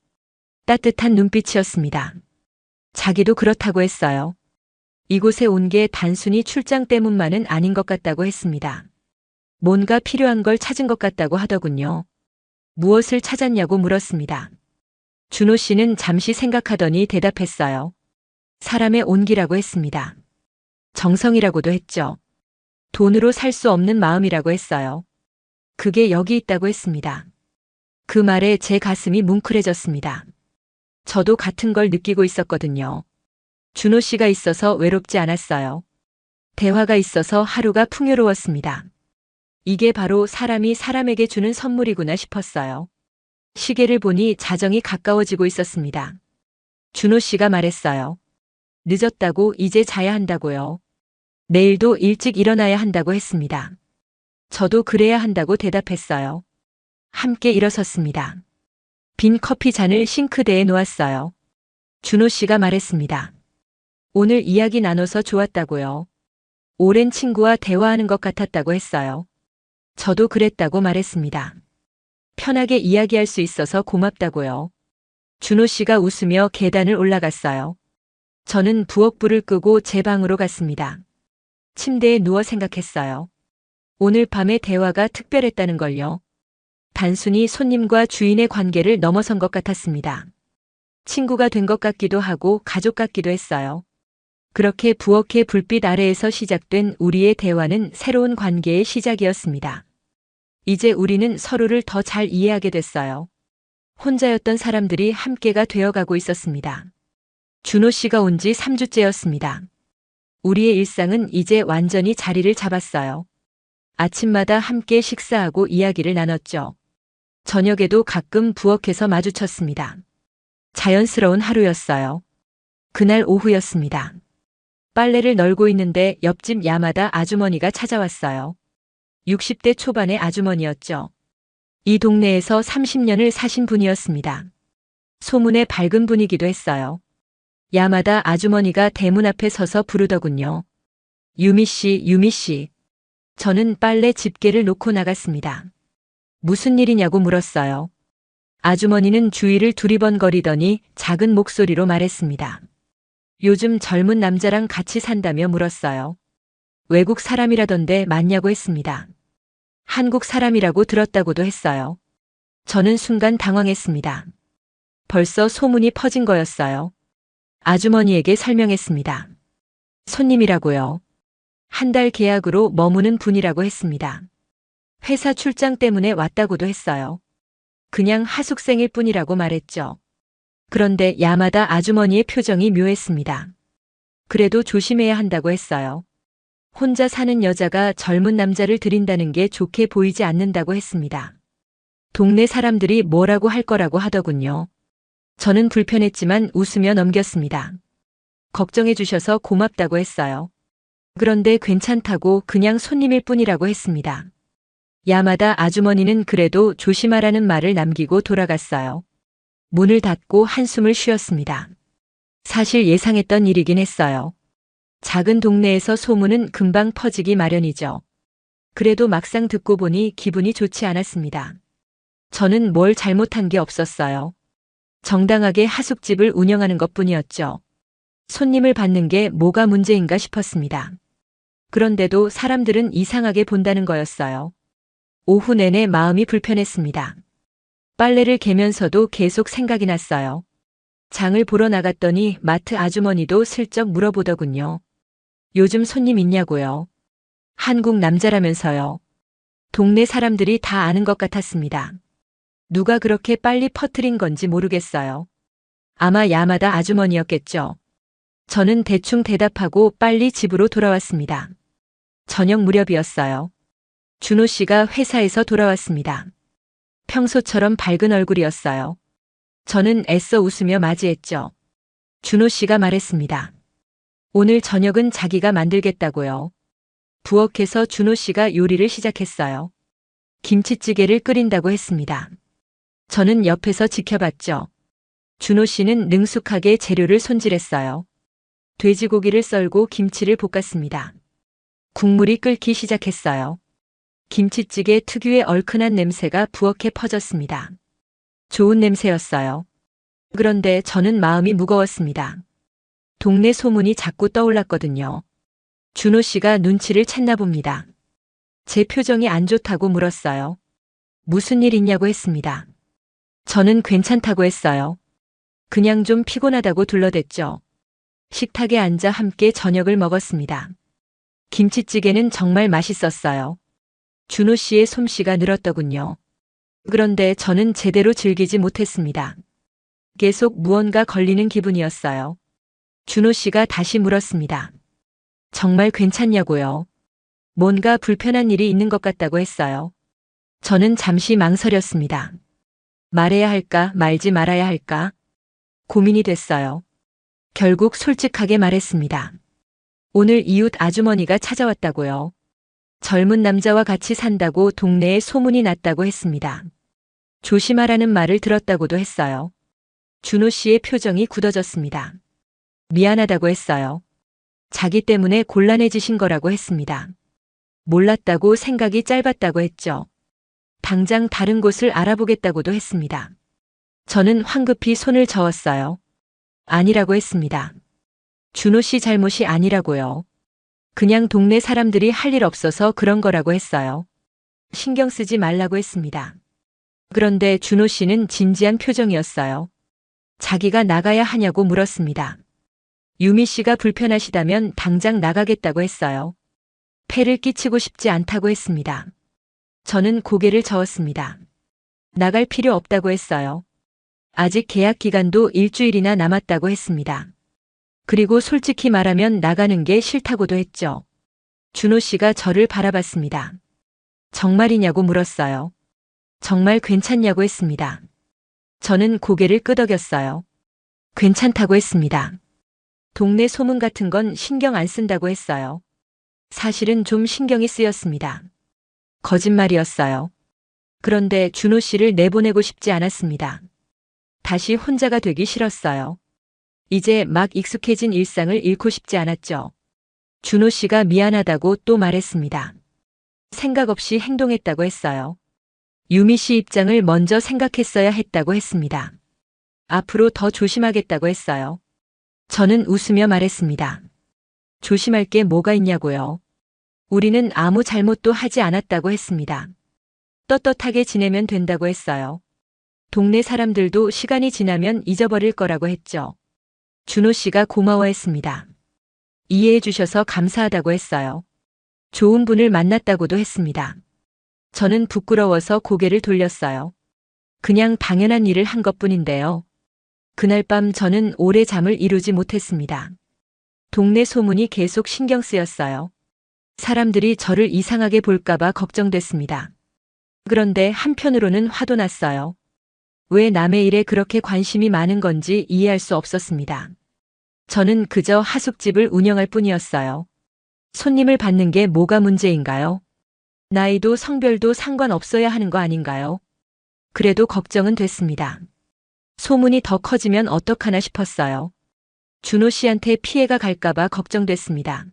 따뜻한 눈빛이었습니다. 자기도 그렇다고 했어요. 이곳에 온 게 단순히 출장 때문만은 아닌 것 같다고 했습니다. 뭔가 필요한 걸 찾은 것 같다고 하더군요. 무엇을 찾았냐고 물었습니다. 준호 씨는 잠시 생각하더니 대답했어요. 사람의 온기라고 했습니다. 정성이라고도 했죠. 돈으로 살 수 없는 마음이라고 했어요. 그게 여기 있다고 했습니다. 그 말에 제 가슴이 뭉클해졌습니다. 저도 같은 걸 느끼고 있었거든요. 준호 씨가 있어서 외롭지 않았어요. 대화가 있어서 하루가 풍요로웠습니다. 이게 바로 사람이 사람에게 주는 선물이구나 싶었어요. 시계를 보니 자정이 가까워지고 있었습니다. 준호 씨가 말했어요. 늦었다고 이제 자야 한다고요. 내일도 일찍 일어나야 한다고 했습니다. 저도 그래야 한다고 대답했어요. 함께 일어섰습니다. 빈 커피 잔을 싱크대에 놓았어요. 준호 씨가 말했습니다. 오늘 이야기 나눠서 좋았다고요. 오랜 친구와 대화하는 것 같았다고 했어요. 저도 그랬다고 말했습니다. 편하게 이야기할 수 있어서 고맙다고요. 준호 씨가 웃으며 계단을 올라갔어요. 저는 부엌불을 끄고 제 방으로 갔습니다. 침대에 누워 생각했어요. 오늘 밤의 대화가 특별했다는 걸요. 단순히 손님과 주인의 관계를 넘어선 것 같았습니다. 친구가 된 것 같기도 하고 가족 같기도 했어요. 그렇게 부엌의 불빛 아래에서 시작된 우리의 대화는 새로운 관계의 시작이었습니다. 이제 우리는 서로를 더 잘 이해하게 됐어요. 혼자였던 사람들이 함께가 되어가고 있었습니다. 준호 씨가 온 지 3주째였습니다. 우리의 일상은 이제 완전히 자리를 잡았어요. 아침마다 함께 식사하고 이야기를 나눴죠. 저녁에도 가끔 부엌에서 마주쳤습니다. 자연스러운 하루였어요. 그날 오후였습니다. 빨래를 널고 있는데 옆집 야마다 아주머니가 찾아왔어요. 60대 초반의 아주머니였죠. 이 동네에서 30년을 사신 분이었습니다. 소문에 밝은 분이기도 했어요. 야마다 아주머니가 대문 앞에 서서 부르더군요. 유미 씨, 유미 씨. 저는 빨래 집게를 놓고 나갔습니다. 무슨 일이냐고 물었어요. 아주머니는 주위를 두리번거리더니 작은 목소리로 말했습니다. 요즘 젊은 남자랑 같이 산다며 물었어요. 외국 사람이라던데 맞냐고 했습니다. 한국 사람이라고 들었다고도 했어요. 저는 순간 당황했습니다. 벌써 소문이 퍼진 거였어요. 아주머니에게 설명했습니다. 손님이라고요. 한 달 계약으로 머무는 분이라고 했습니다. 회사 출장 때문에 왔다고도 했어요. 그냥 하숙생일 뿐이라고 말했죠. 그런데 야마다 아주머니의 표정이 묘했습니다. 그래도 조심해야 한다고 했어요. 혼자 사는 여자가 젊은 남자를 들인다는 게 좋게 보이지 않는다고 했습니다. 동네 사람들이 뭐라고 할 거라고 하더군요. 저는 불편했지만 웃으며 넘겼습니다. 걱정해 주셔서 고맙다고 했어요. 그런데 괜찮다고 그냥 손님일 뿐이라고 했습니다. 야마다 아주머니는 그래도 조심하라는 말을 남기고 돌아갔어요. 문을 닫고 한숨을 쉬었습니다. 사실 예상했던 일이긴 했어요. 작은 동네에서 소문은 금방 퍼지기 마련이죠. 그래도 막상 듣고 보니 기분이 좋지 않았습니다. 저는 뭘 잘못한 게 없었어요. 정당하게 하숙집을 운영하는 것뿐이었죠. 손님을 받는 게 뭐가 문제인가 싶었습니다. 그런데도 사람들은 이상하게 본다는 거였어요. 오후 내내 마음이 불편했습니다. 빨래를 개면서도 계속 생각이 났어요. 장을 보러 나갔더니 마트 아주머니도 슬쩍 물어보더군요. 요즘 손님 있냐고요. 한국 남자라면서요. 동네 사람들이 다 아는 것 같았습니다. 누가 그렇게 빨리 퍼뜨린 건지 모르겠어요. 아마 야마다 아주머니였겠죠. 저는 대충 대답하고 빨리 집으로 돌아왔습니다. 저녁 무렵이었어요. 준호 씨가 회사에서 돌아왔습니다. 평소처럼 밝은 얼굴이었어요. 저는 애써 웃으며 맞이했죠. 준호 씨가 말했습니다. 오늘 저녁은 자기가 만들겠다고요. 부엌에서 준호 씨가 요리를 시작했어요. 김치찌개를 끓인다고 했습니다. 저는 옆에서 지켜봤죠. 준호 씨는 능숙하게 재료를 손질했어요. 돼지고기를 썰고 김치를 볶았습니다. 국물이 끓기 시작했어요. 김치찌개 특유의 얼큰한 냄새가 부엌에 퍼졌습니다. 좋은 냄새였어요. 그런데 저는 마음이 무거웠습니다. 동네 소문이 자꾸 떠올랐거든요. 준호 씨가 눈치를 챘나 봅니다. 제 표정이 안 좋다고 물었어요. 무슨 일 있냐고 했습니다. 저는 괜찮다고 했어요. 그냥 좀 피곤하다고 둘러댔죠. 식탁에 앉아 함께 저녁을 먹었습니다. 김치찌개는 정말 맛있었어요. 준호 씨의 솜씨가 늘었더군요. 그런데 저는 제대로 즐기지 못했습니다. 계속 무언가 걸리는 기분이었어요. 준호 씨가 다시 물었습니다. 정말 괜찮냐고요? 뭔가 불편한 일이 있는 것 같다고 했어요. 저는 잠시 망설였습니다. 말해야 할까 말지 말아야 할까? 고민이 됐어요. 결국 솔직하게 말했습니다. 오늘 이웃 아주머니가 찾아왔다고요. 젊은 남자와 같이 산다고 동네에 소문이 났다고 했습니다. 조심하라는 말을 들었다고도 했어요. 준호 씨의 표정이 굳어졌습니다. 미안하다고 했어요. 자기 때문에 곤란해지신 거라고 했습니다. 몰랐다고 생각이 짧았다고 했죠. 당장 다른 곳을 알아보겠다고도 했습니다. 저는 황급히 손을 저었어요. 아니라고 했습니다. 준호 씨 잘못이 아니라고요. 그냥 동네 사람들이 할 일 없어서 그런 거라고 했어요. 신경 쓰지 말라고 했습니다. 그런데 준호 씨는 진지한 표정이었어요. 자기가 나가야 하냐고 물었습니다. 유미 씨가 불편하시다면 당장 나가겠다고 했어요. 폐를 끼치고 싶지 않다고 했습니다. 저는 고개를 저었습니다. 나갈 필요 없다고 했어요. 아직 계약 기간도 일주일이나 남았다고 했습니다. 그리고 솔직히 말하면 나가는 게 싫다고도 했죠. 준호 씨가 저를 바라봤습니다. 정말이냐고 물었어요. 정말 괜찮냐고 했습니다. 저는 고개를 끄덕였어요. 괜찮다고 했습니다. 동네 소문 같은 건 신경 안 쓴다고 했어요. 사실은 좀 신경이 쓰였습니다. 거짓말이었어요. 그런데 준호 씨를 내보내고 싶지 않았습니다. 다시 혼자가 되기 싫었어요. 이제 막 익숙해진 일상을 잃고 싶지 않았죠. 준호 씨가 미안하다고 또 말했습니다. 생각 없이 행동했다고 했어요. 유미 씨 입장을 먼저 생각했어야 했다고 했습니다. 앞으로 더 조심하겠다고 했어요. 저는 웃으며 말했습니다. 조심할 게 뭐가 있냐고요. 우리는 아무 잘못도 하지 않았다고 했습니다. 떳떳하게 지내면 된다고 했어요. 동네 사람들도 시간이 지나면 잊어버릴 거라고 했죠. 준호 씨가 고마워했습니다. 이해해 주셔서 감사하다고 했어요. 좋은 분을 만났다고도 했습니다. 저는 부끄러워서 고개를 돌렸어요. 그냥 당연한 일을 한 것뿐인데요. 그날 밤 저는 오래 잠을 이루지 못했습니다. 동네 소문이 계속 신경 쓰였어요. 사람들이 저를 이상하게 볼까봐 걱정됐습니다. 그런데 한편으로는 화도 났어요. 왜 남의 일에 그렇게 관심이 많은 건지 이해할 수 없었습니다. 저는 그저 하숙집을 운영할 뿐이었어요. 손님을 받는 게 뭐가 문제인가요? 나이도 성별도 상관없어야 하는 거 아닌가요? 그래도 걱정은 됐습니다. 소문이 더 커지면 어떡하나 싶었어요. 준호 씨한테 피해가 갈까봐 걱정됐습니다.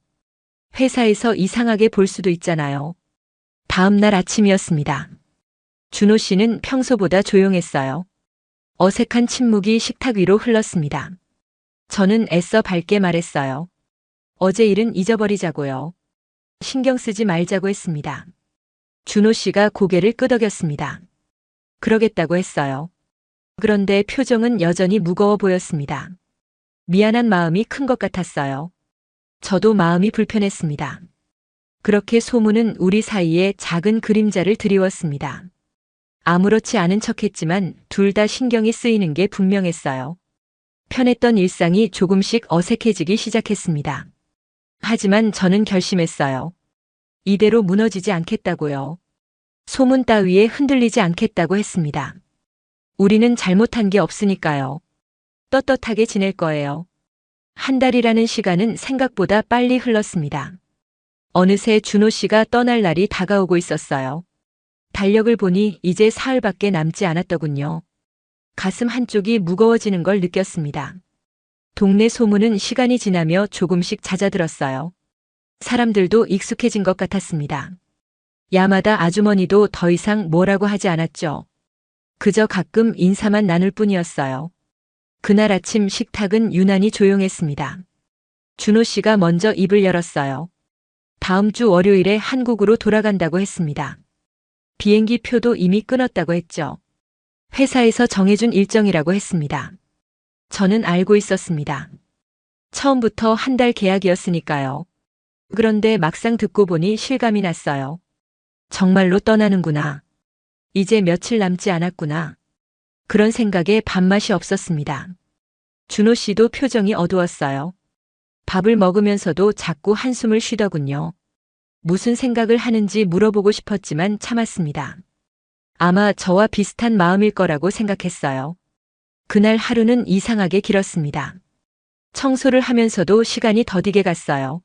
회사에서 이상하게 볼 수도 있잖아요. 다음 날 아침이었습니다. 준호 씨는 평소보다 조용했어요. 어색한 침묵이 식탁 위로 흘렀습니다. 저는 애써 밝게 말했어요. 어제 일은 잊어버리자고요. 신경 쓰지 말자고 했습니다. 준호 씨가 고개를 끄덕였습니다. 그러겠다고 했어요. 그런데 표정은 여전히 무거워 보였습니다. 미안한 마음이 큰 것 같았어요. 저도 마음이 불편했습니다. 그렇게 소문은 우리 사이에 작은 그림자를 드리웠습니다. 아무렇지 않은 척했지만 둘 다 신경이 쓰이는 게 분명했어요. 편했던 일상이 조금씩 어색해지기 시작했습니다. 하지만 저는 결심했어요. 이대로 무너지지 않겠다고요. 소문 따위에 흔들리지 않겠다고 했습니다. 우리는 잘못한 게 없으니까요. 떳떳하게 지낼 거예요. 한 달이라는 시간은 생각보다 빨리 흘렀습니다. 어느새 준호 씨가 떠날 날이 다가오고 있었어요. 달력을 보니 이제 사흘밖에 남지 않았더군요. 가슴 한쪽이 무거워지는 걸 느꼈습니다. 동네 소문은 시간이 지나며 조금씩 잦아들었어요. 사람들도 익숙해진 것 같았습니다. 야마다 아주머니도 더 이상 뭐라고 하지 않았죠. 그저 가끔 인사만 나눌 뿐이었어요. 그날 아침 식탁은 유난히 조용했습니다. 준호 씨가 먼저 입을 열었어요. 다음 주 월요일에 한국으로 돌아간다고 했습니다. 비행기 표도 이미 끊었다고 했죠. 회사에서 정해준 일정이라고 했습니다. 저는 알고 있었습니다. 처음부터 한 달 계약이었으니까요. 그런데 막상 듣고 보니 실감이 났어요. 정말로 떠나는구나. 이제 며칠 남지 않았구나. 그런 생각에 밥맛이 없었습니다. 준호 씨도 표정이 어두웠어요. 밥을 먹으면서도 자꾸 한숨을 쉬더군요. 무슨 생각을 하는지 물어보고 싶었지만 참았습니다. 아마 저와 비슷한 마음일 거라고 생각했어요. 그날 하루는 이상하게 길었습니다. 청소를 하면서도 시간이 더디게 갔어요.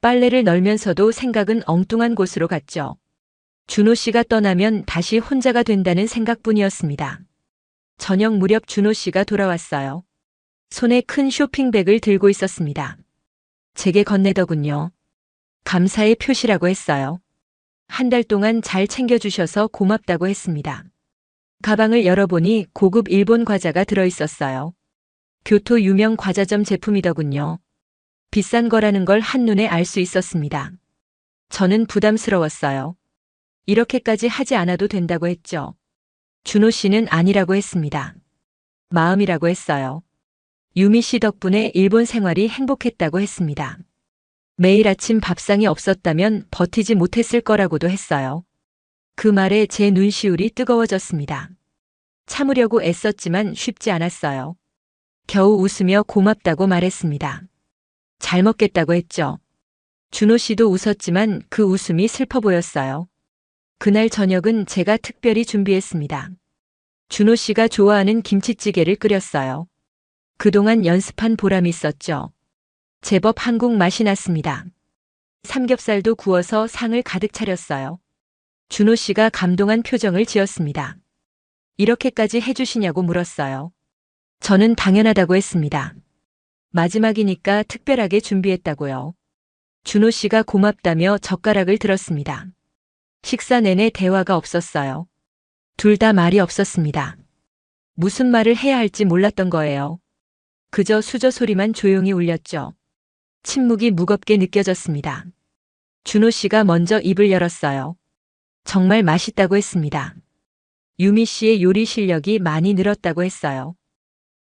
빨래를 널면서도 생각은 엉뚱한 곳으로 갔죠. 준호 씨가 떠나면 다시 혼자가 된다는 생각뿐이었습니다. 저녁 무렵 준호 씨가 돌아왔어요. 손에 큰 쇼핑백을 들고 있었습니다. 제게 건네더군요. 감사의 표시라고 했어요. 한 달 동안 잘 챙겨주셔서 고맙다고 했습니다. 가방을 열어보니 고급 일본 과자가 들어있었어요. 교토 유명 과자점 제품이더군요. 비싼 거라는 걸 한눈에 알 수 있었습니다. 저는 부담스러웠어요. 이렇게까지 하지 않아도 된다고 했죠. 준호 씨는 아니라고 했습니다. 마음이라고 했어요. 유미 씨 덕분에 일본 생활이 행복했다고 했습니다. 매일 아침 밥상이 없었다면 버티지 못했을 거라고도 했어요. 그 말에 제 눈시울이 뜨거워졌습니다. 참으려고 애썼지만 쉽지 않았어요. 겨우 웃으며 고맙다고 말했습니다. 잘 먹겠다고 했죠. 준호 씨도 웃었지만 그 웃음이 슬퍼 보였어요. 그날 저녁은 제가 특별히 준비했습니다. 준호 씨가 좋아하는 김치찌개를 끓였어요. 그동안 연습한 보람이 있었죠. 제법 한국 맛이 났습니다. 삼겹살도 구워서 상을 가득 차렸어요. 준호 씨가 감동한 표정을 지었습니다. 이렇게까지 해주시냐고 물었어요. 저는 당연하다고 했습니다. 마지막이니까 특별하게 준비했다고요. 준호 씨가 고맙다며 젓가락을 들었습니다. 식사 내내 대화가 없었어요. 둘 다 말이 없었습니다. 무슨 말을 해야 할지 몰랐던 거예요. 그저 수저 소리만 조용히 울렸죠. 침묵이 무겁게 느껴졌습니다. 준호 씨가 먼저 입을 열었어요. 정말 맛있다고 했습니다. 유미 씨의 요리 실력이 많이 늘었다고 했어요.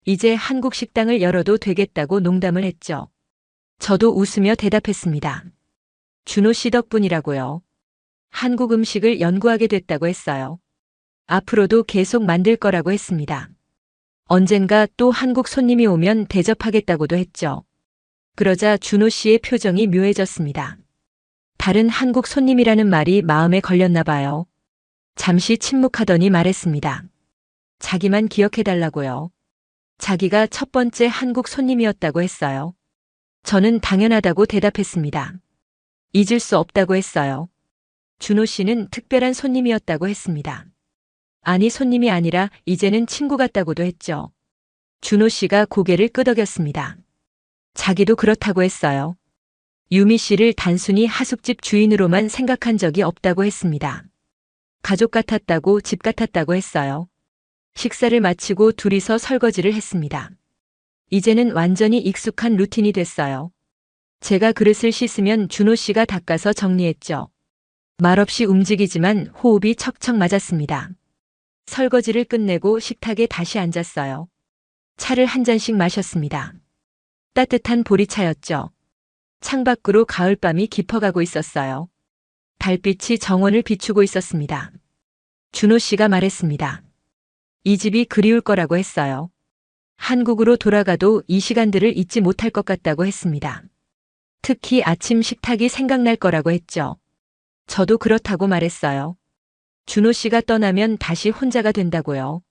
이제 한국 식당을 열어도 되겠다고 농담을 했죠. 저도 웃으며 대답했습니다. 준호 씨 덕분이라고요. 한국 음식을 연구하게 됐다고 했어요. 앞으로도 계속 만들 거라고 했습니다. 언젠가 또 한국 손님이 오면 대접하겠다고도 했죠. 그러자 준호 씨의 표정이 묘해졌습니다. 다른 한국 손님이라는 말이 마음에 걸렸나 봐요. 잠시 침묵하더니 말했습니다. 자기만 기억해달라고요. 자기가 첫 번째 한국 손님이었다고 했어요. 저는 당연하다고 대답했습니다. 잊을 수 없다고 했어요. 준호 씨는 특별한 손님이었다고 했습니다. 아니, 손님이 아니라 이제는 친구 같다고도 했죠. 준호 씨가 고개를 끄덕였습니다. 자기도 그렇다고 했어요. 유미 씨를 단순히 하숙집 주인으로만 생각한 적이 없다고 했습니다. 가족 같았다고, 집 같았다고 했어요. 식사를 마치고 둘이서 설거지를 했습니다. 이제는 완전히 익숙한 루틴이 됐어요. 제가 그릇을 씻으면 준호 씨가 닦아서 정리했죠. 말없이 움직이지만 호흡이 척척 맞았습니다. 설거지를 끝내고 식탁에 다시 앉았어요. 차를 한 잔씩 마셨습니다. 따뜻한 보리차였죠. 창밖으로 가을밤이 깊어가고 있었어요. 달빛이 정원을 비추고 있었습니다. 준호 씨가 말했습니다. 이 집이 그리울 거라고 했어요. 한국으로 돌아가도 이 시간들을 잊지 못할 것 같다고 했습니다. 특히 아침 식탁이 생각날 거라고 했죠. 저도 그렇다고 말했어요. 준호 씨가 떠나면 다시 혼자가 된다고요.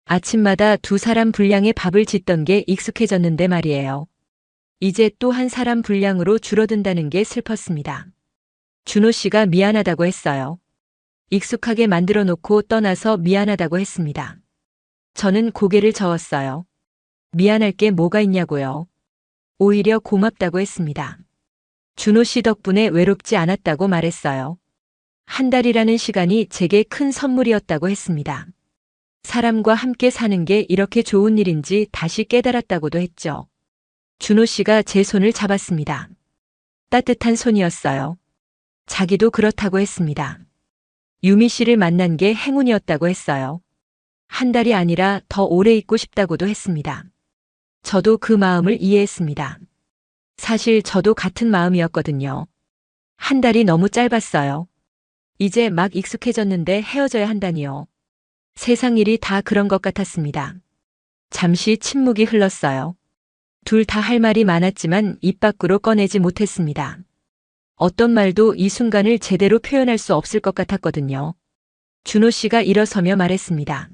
아침마다 두 사람 분량의 밥을 짓던 게 익숙해졌는데 말이에요. 이제 또 한 사람 분량으로 줄어든다는 게 슬펐습니다. 준호 씨가 미안하다고 했어요. 익숙하게 만들어 놓고 떠나서 미안하다고 했습니다. 저는 고개를 저었어요. 미안할 게 뭐가 있냐고요. 오히려 고맙다고 했습니다. 준호 씨 덕분에 외롭지 않았다고 말했어요. 한 달이라는 시간이 제게 큰 선물이었다고 했습니다. 사람과 함께 사는 게 이렇게 좋은 일인지 다시 깨달았다고도 했죠. 준호 씨가 제 손을 잡았습니다. 따뜻한 손이었어요. 자기도 그렇다고 했습니다. 유미 씨를 만난 게 행운이었다고 했어요. 한 달이 아니라 더 오래 있고 싶다고도 했습니다. 저도 그 마음을 이해했습니다. 사실 저도 같은 마음이었거든요. 한 달이 너무 짧았어요. 이제 막 익숙해졌는데 헤어져야 한다니요. 세상 일이 다 그런 것 같았습니다. 잠시 침묵이 흘렀어요. 둘 다 할 말이 많았지만 입 밖으로 꺼내지 못했습니다. 어떤 말도 이 순간을 제대로 표현할 수 없을 것 같았거든요. 준호 씨가 일어서며 말했습니다.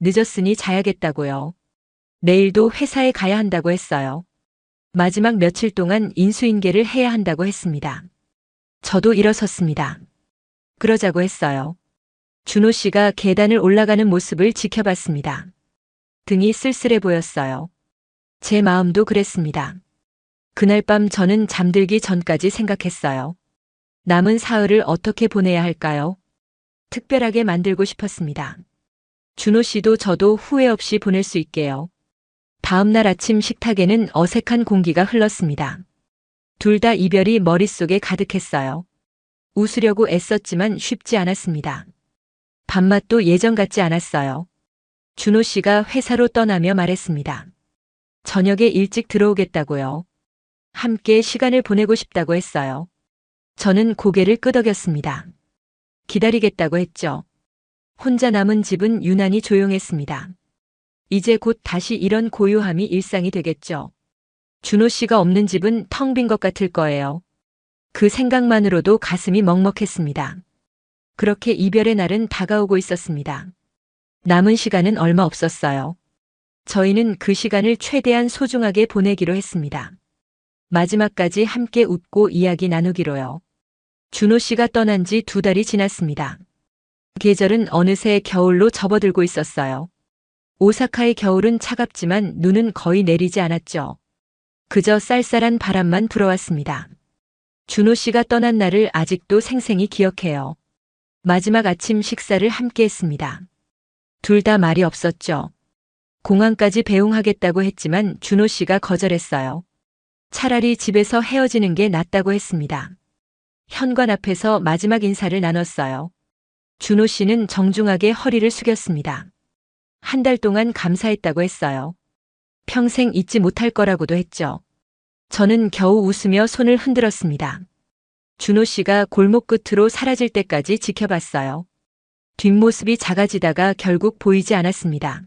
늦었으니 자야겠다고요. 내일도 회사에 가야 한다고 했어요. 마지막 며칠 동안 인수인계를 해야 한다고 했습니다. 저도 일어섰습니다. 그러자고 했어요. 준호 씨가 계단을 올라가는 모습을 지켜봤습니다. 등이 쓸쓸해 보였어요. 제 마음도 그랬습니다. 그날 밤 저는 잠들기 전까지 생각했어요. 남은 사흘을 어떻게 보내야 할까요? 특별하게 만들고 싶었습니다. 준호 씨도 저도 후회 없이 보낼 수 있게요. 다음 날 아침 식탁에는 어색한 공기가 흘렀습니다. 둘 다 이별이 머릿속에 가득했어요. 웃으려고 애썼지만 쉽지 않았습니다. 밥맛도 예전 같지 않았어요. 준호 씨가 회사로 떠나며 말했습니다. 저녁에 일찍 들어오겠다고요. 함께 시간을 보내고 싶다고 했어요. 저는 고개를 끄덕였습니다. 기다리겠다고 했죠. 혼자 남은 집은 유난히 조용했습니다. 이제 곧 다시 이런 고요함이 일상이 되겠죠. 준호 씨가 없는 집은 텅 빈 것 같을 거예요. 그 생각만으로도 가슴이 먹먹했습니다. 그렇게 이별의 날은 다가오고 있었습니다. 남은 시간은 얼마 없었어요. 저희는 그 시간을 최대한 소중하게 보내기로 했습니다. 마지막까지 함께 웃고 이야기 나누기로요. 준호 씨가 떠난 지 2달이 지났습니다. 계절은 어느새 겨울로 접어들고 있었어요. 오사카의 겨울은 차갑지만 눈은 거의 내리지 않았죠. 그저 쌀쌀한 바람만 불어왔습니다. 준호 씨가 떠난 날을 아직도 생생히 기억해요. 마지막 아침 식사를 함께 했습니다. 둘 다 말이 없었죠. 공항까지 배웅하겠다고 했지만 준호 씨가 거절했어요. 차라리 집에서 헤어지는 게 낫다고 했습니다. 현관 앞에서 마지막 인사를 나눴어요. 준호 씨는 정중하게 허리를 숙였습니다. 1달 동안 감사했다고 했어요. 평생 잊지 못할 거라고도 했죠. 저는 겨우 웃으며 손을 흔들었습니다. 준호 씨가 골목 끝으로 사라질 때까지 지켜봤어요. 뒷모습이 작아지다가 결국 보이지 않았습니다.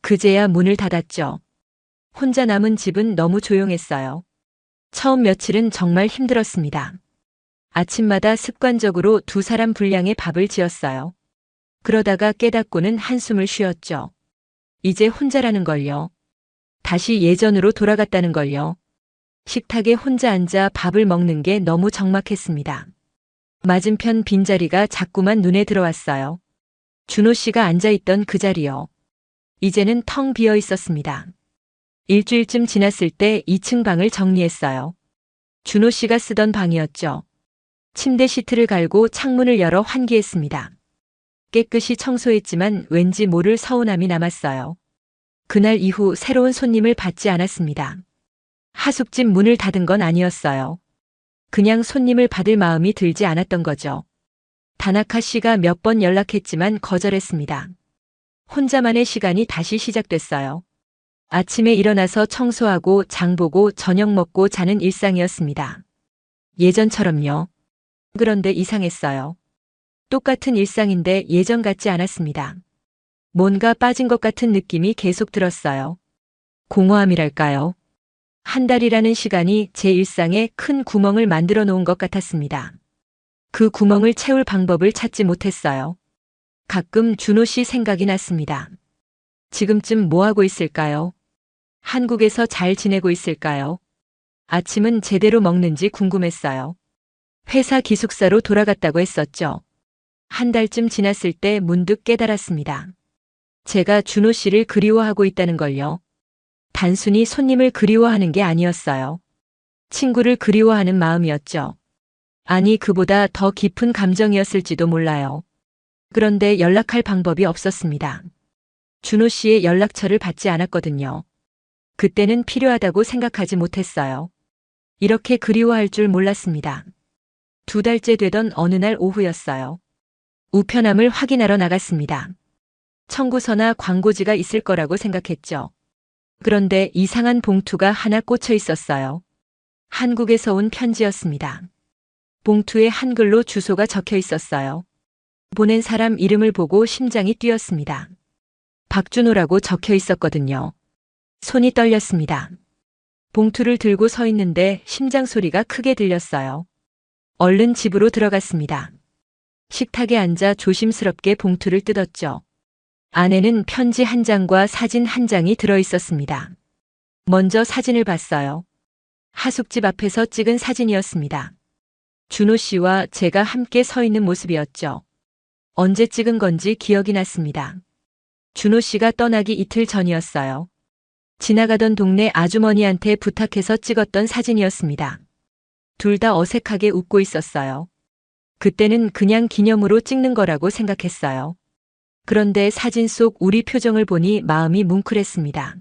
그제야 문을 닫았죠. 혼자 남은 집은 너무 조용했어요. 처음 며칠은 정말 힘들었습니다. 아침마다 습관적으로 2사람 분량의 밥을 지었어요. 그러다가 깨닫고는 한숨을 쉬었죠. 이제 혼자라는 걸요. 다시 예전으로 돌아갔다는 걸요. 식탁에 혼자 앉아 밥을 먹는 게 너무 적막했습니다. 맞은편 빈자리가 자꾸만 눈에 들어왔어요. 준호 씨가 앉아있던 그 자리요. 이제는 텅 비어 있었습니다. 일주일쯤 지났을 때 2층 방을 정리했어요. 준호 씨가 쓰던 방이었죠. 침대 시트를 갈고 창문을 열어 환기했습니다. 깨끗이 청소했지만 왠지 모를 서운함이 남았어요. 그날 이후 새로운 손님을 받지 않았습니다. 하숙집 문을 닫은 건 아니었어요. 그냥 손님을 받을 마음이 들지 않았던 거죠. 다나카 씨가 몇 번 연락했지만 거절했습니다. 혼자만의 시간이 다시 시작됐어요. 아침에 일어나서 청소하고 장 보고 저녁 먹고 자는 일상이었습니다. 예전처럼요. 그런데 이상했어요. 똑같은 일상인데 예전 같지 않았습니다. 뭔가 빠진 것 같은 느낌이 계속 들었어요. 공허함이랄까요? 1달이라는 시간이 제 일상에 큰 구멍을 만들어 놓은 것 같았습니다. 그 구멍을 채울 방법을 찾지 못했어요. 가끔 준호 씨 생각이 났습니다. 지금쯤 뭐 하고 있을까요? 한국에서 잘 지내고 있을까요? 아침은 제대로 먹는지 궁금했어요. 회사 기숙사로 돌아갔다고 했었죠. 1달쯤 지났을 때 문득 깨달았습니다. 제가 준호 씨를 그리워하고 있다는 걸요. 단순히 손님을 그리워하는 게 아니었어요. 친구를 그리워하는 마음이었죠. 아니, 그보다 더 깊은 감정이었을지도 몰라요. 그런데 연락할 방법이 없었습니다. 준호 씨의 연락처를 받지 않았거든요. 그때는 필요하다고 생각하지 못했어요. 이렇게 그리워할 줄 몰랐습니다. 2달째 되던 어느 날 오후였어요. 우편함을 확인하러 나갔습니다. 청구서나 광고지가 있을 거라고 생각했죠. 그런데 이상한 봉투가 하나 꽂혀 있었어요. 한국에서 온 편지였습니다. 봉투에 한글로 주소가 적혀 있었어요. 보낸 사람 이름을 보고 심장이 뛰었습니다. 박준호라고 적혀 있었거든요. 손이 떨렸습니다. 봉투를 들고 서 있는데 심장 소리가 크게 들렸어요. 얼른 집으로 들어갔습니다. 식탁에 앉아 조심스럽게 봉투를 뜯었죠. 안에는 편지 1장과 사진 1장이 들어 있었습니다. 먼저 사진을 봤어요. 하숙집 앞에서 찍은 사진이었습니다. 준호 씨와 제가 함께 서 있는 모습이었죠. 언제 찍은 건지 기억이 났습니다. 준호 씨가 떠나기 이틀 전이었어요. 지나가던 동네 아주머니한테 부탁해서 찍었던 사진이었습니다. 둘 다 어색하게 웃고 있었어요. 그때는 그냥 기념으로 찍는 거라고 생각했어요. 그런데 사진 속 우리 표정을 보니 마음이 뭉클했습니다.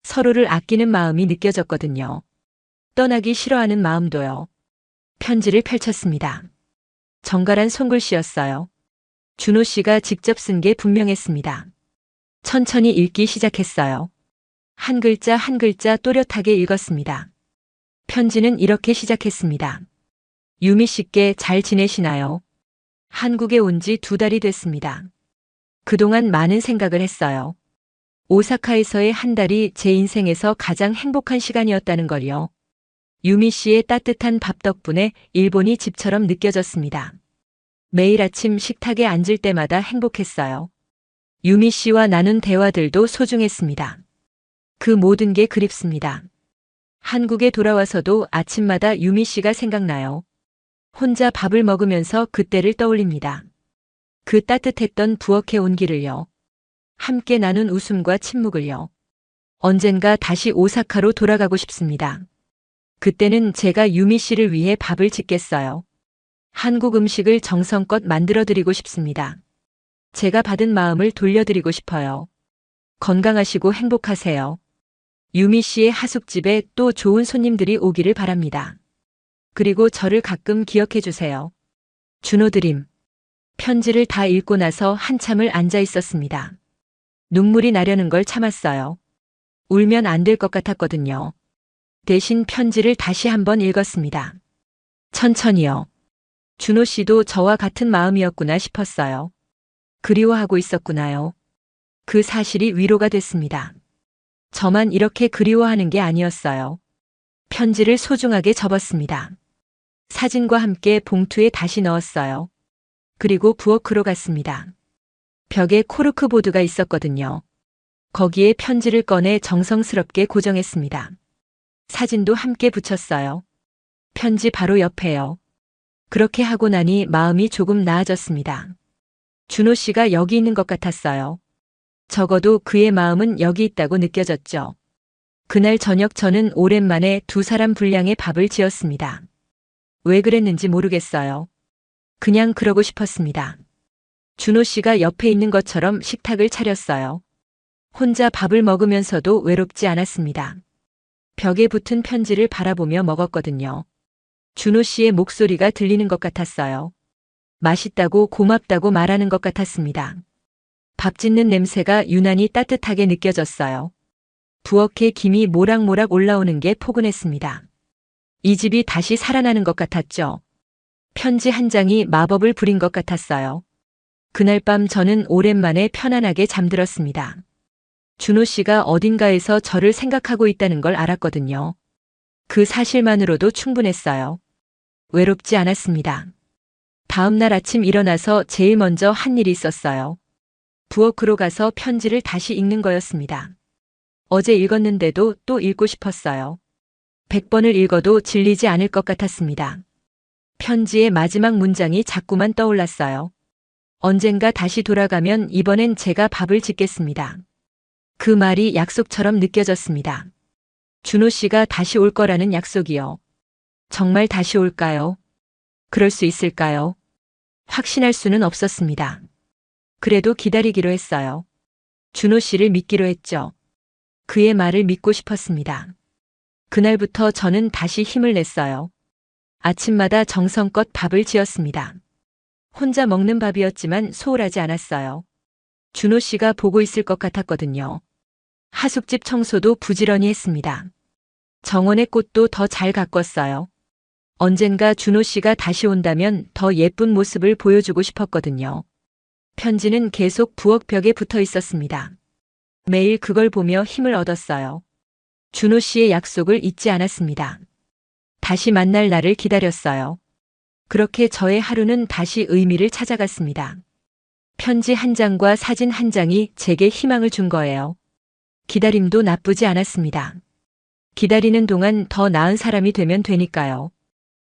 서로를 아끼는 마음이 느껴졌거든요. 떠나기 싫어하는 마음도요. 편지를 펼쳤습니다. 정갈한 손글씨였어요. 준호 씨가 직접 쓴 게 분명했습니다. 천천히 읽기 시작했어요. 한 글자 한 글자 또렷하게 읽었습니다. 편지는 이렇게 시작했습니다. 유미 씨께 잘 지내시나요? 한국에 온 지 2달이 됐습니다. 그동안 많은 생각을 했어요. 오사카에서의 한 달이 제 인생에서 가장 행복한 시간이었다는 걸요. 유미 씨의 따뜻한 밥 덕분에 일본이 집처럼 느껴졌습니다. 매일 아침 식탁에 앉을 때마다 행복했어요. 유미 씨와 나눈 대화들도 소중했습니다. 그 모든 게 그립습니다. 한국에 돌아와서도 아침마다 유미 씨가 생각나요. 혼자 밥을 먹으면서 그때를 떠올립니다. 그 따뜻했던 부엌의 온기를요. 함께 나눈 웃음과 침묵을요. 언젠가 다시 오사카로 돌아가고 싶습니다. 그때는 제가 유미 씨를 위해 밥을 짓겠어요. 한국 음식을 정성껏 만들어드리고 싶습니다. 제가 받은 마음을 돌려드리고 싶어요. 건강하시고 행복하세요. 유미 씨의 하숙집에 또 좋은 손님들이 오기를 바랍니다. 그리고 저를 가끔 기억해 주세요. 준호 드림. 편지를 다 읽고 나서 한참을 앉아 있었습니다. 눈물이 나려는 걸 참았어요. 울면 안 될 것 같았거든요. 대신 편지를 다시 한번 읽었습니다. 천천히요. 준호 씨도 저와 같은 마음이었구나 싶었어요. 그리워하고 있었구나요. 그 사실이 위로가 됐습니다. 저만 이렇게 그리워하는 게 아니었어요. 편지를 소중하게 접었습니다. 사진과 함께 봉투에 다시 넣었어요. 그리고 부엌으로 갔습니다. 벽에 코르크보드가 있었거든요. 거기에 편지를 꺼내 정성스럽게 고정했습니다. 사진도 함께 붙였어요. 편지 바로 옆에요. 그렇게 하고 나니 마음이 조금 나아졌습니다. 준호 씨가 여기 있는 것 같았어요. 적어도 그의 마음은 여기 있다고 느껴졌죠. 그날 저녁 저는 오랜만에 2사람 분량의 밥을 지었습니다. 왜 그랬는지 모르겠어요. 그냥 그러고 싶었습니다. 준호 씨가 옆에 있는 것처럼 식탁을 차렸어요. 혼자 밥을 먹으면서도 외롭지 않았습니다. 벽에 붙은 편지를 바라보며 먹었거든요. 준호 씨의 목소리가 들리는 것 같았어요. 맛있다고 고맙다고 말하는 것 같았습니다. 밥 짓는 냄새가 유난히 따뜻하게 느껴졌어요. 부엌에 김이 모락모락 올라오는 게 포근했습니다. 이 집이 다시 살아나는 것 같았죠. 편지 한 장이 마법을 부린 것 같았어요. 그날 밤 저는 오랜만에 편안하게 잠들었습니다. 준호 씨가 어딘가에서 저를 생각하고 있다는 걸 알았거든요. 그 사실만으로도 충분했어요. 외롭지 않았습니다. 다음 날 아침 일어나서 제일 먼저 한 일이 있었어요. 부엌으로 가서 편지를 다시 읽는 거였습니다. 어제 읽었는데도 또 읽고 싶었어요. 100번을 읽어도 질리지 않을 것 같았습니다. 편지의 마지막 문장이 자꾸만 떠올랐어요. 언젠가 다시 돌아가면 이번엔 제가 밥을 짓겠습니다. 그 말이 약속처럼 느껴졌습니다. 준호 씨가 다시 올 거라는 약속이요. 정말 다시 올까요? 그럴 수 있을까요? 확신할 수는 없었습니다. 그래도 기다리기로 했어요. 준호 씨를 믿기로 했죠. 그의 말을 믿고 싶었습니다. 그날부터 저는 다시 힘을 냈어요. 아침마다 정성껏 밥을 지었습니다. 혼자 먹는 밥이었지만 소홀하지 않았어요. 준호 씨가 보고 있을 것 같았거든요. 하숙집 청소도 부지런히 했습니다. 정원의 꽃도 더 잘 가꿨어요. 언젠가 준호 씨가 다시 온다면 더 예쁜 모습을 보여주고 싶었거든요. 편지는 계속 부엌 벽에 붙어 있었습니다. 매일 그걸 보며 힘을 얻었어요. 준호 씨의 약속을 잊지 않았습니다. 다시 만날 날을 기다렸어요. 그렇게 저의 하루는 다시 의미를 찾아갔습니다. 편지 한 장과 사진 한 장이 제게 희망을 준 거예요. 기다림도 나쁘지 않았습니다. 기다리는 동안 더 나은 사람이 되면 되니까요.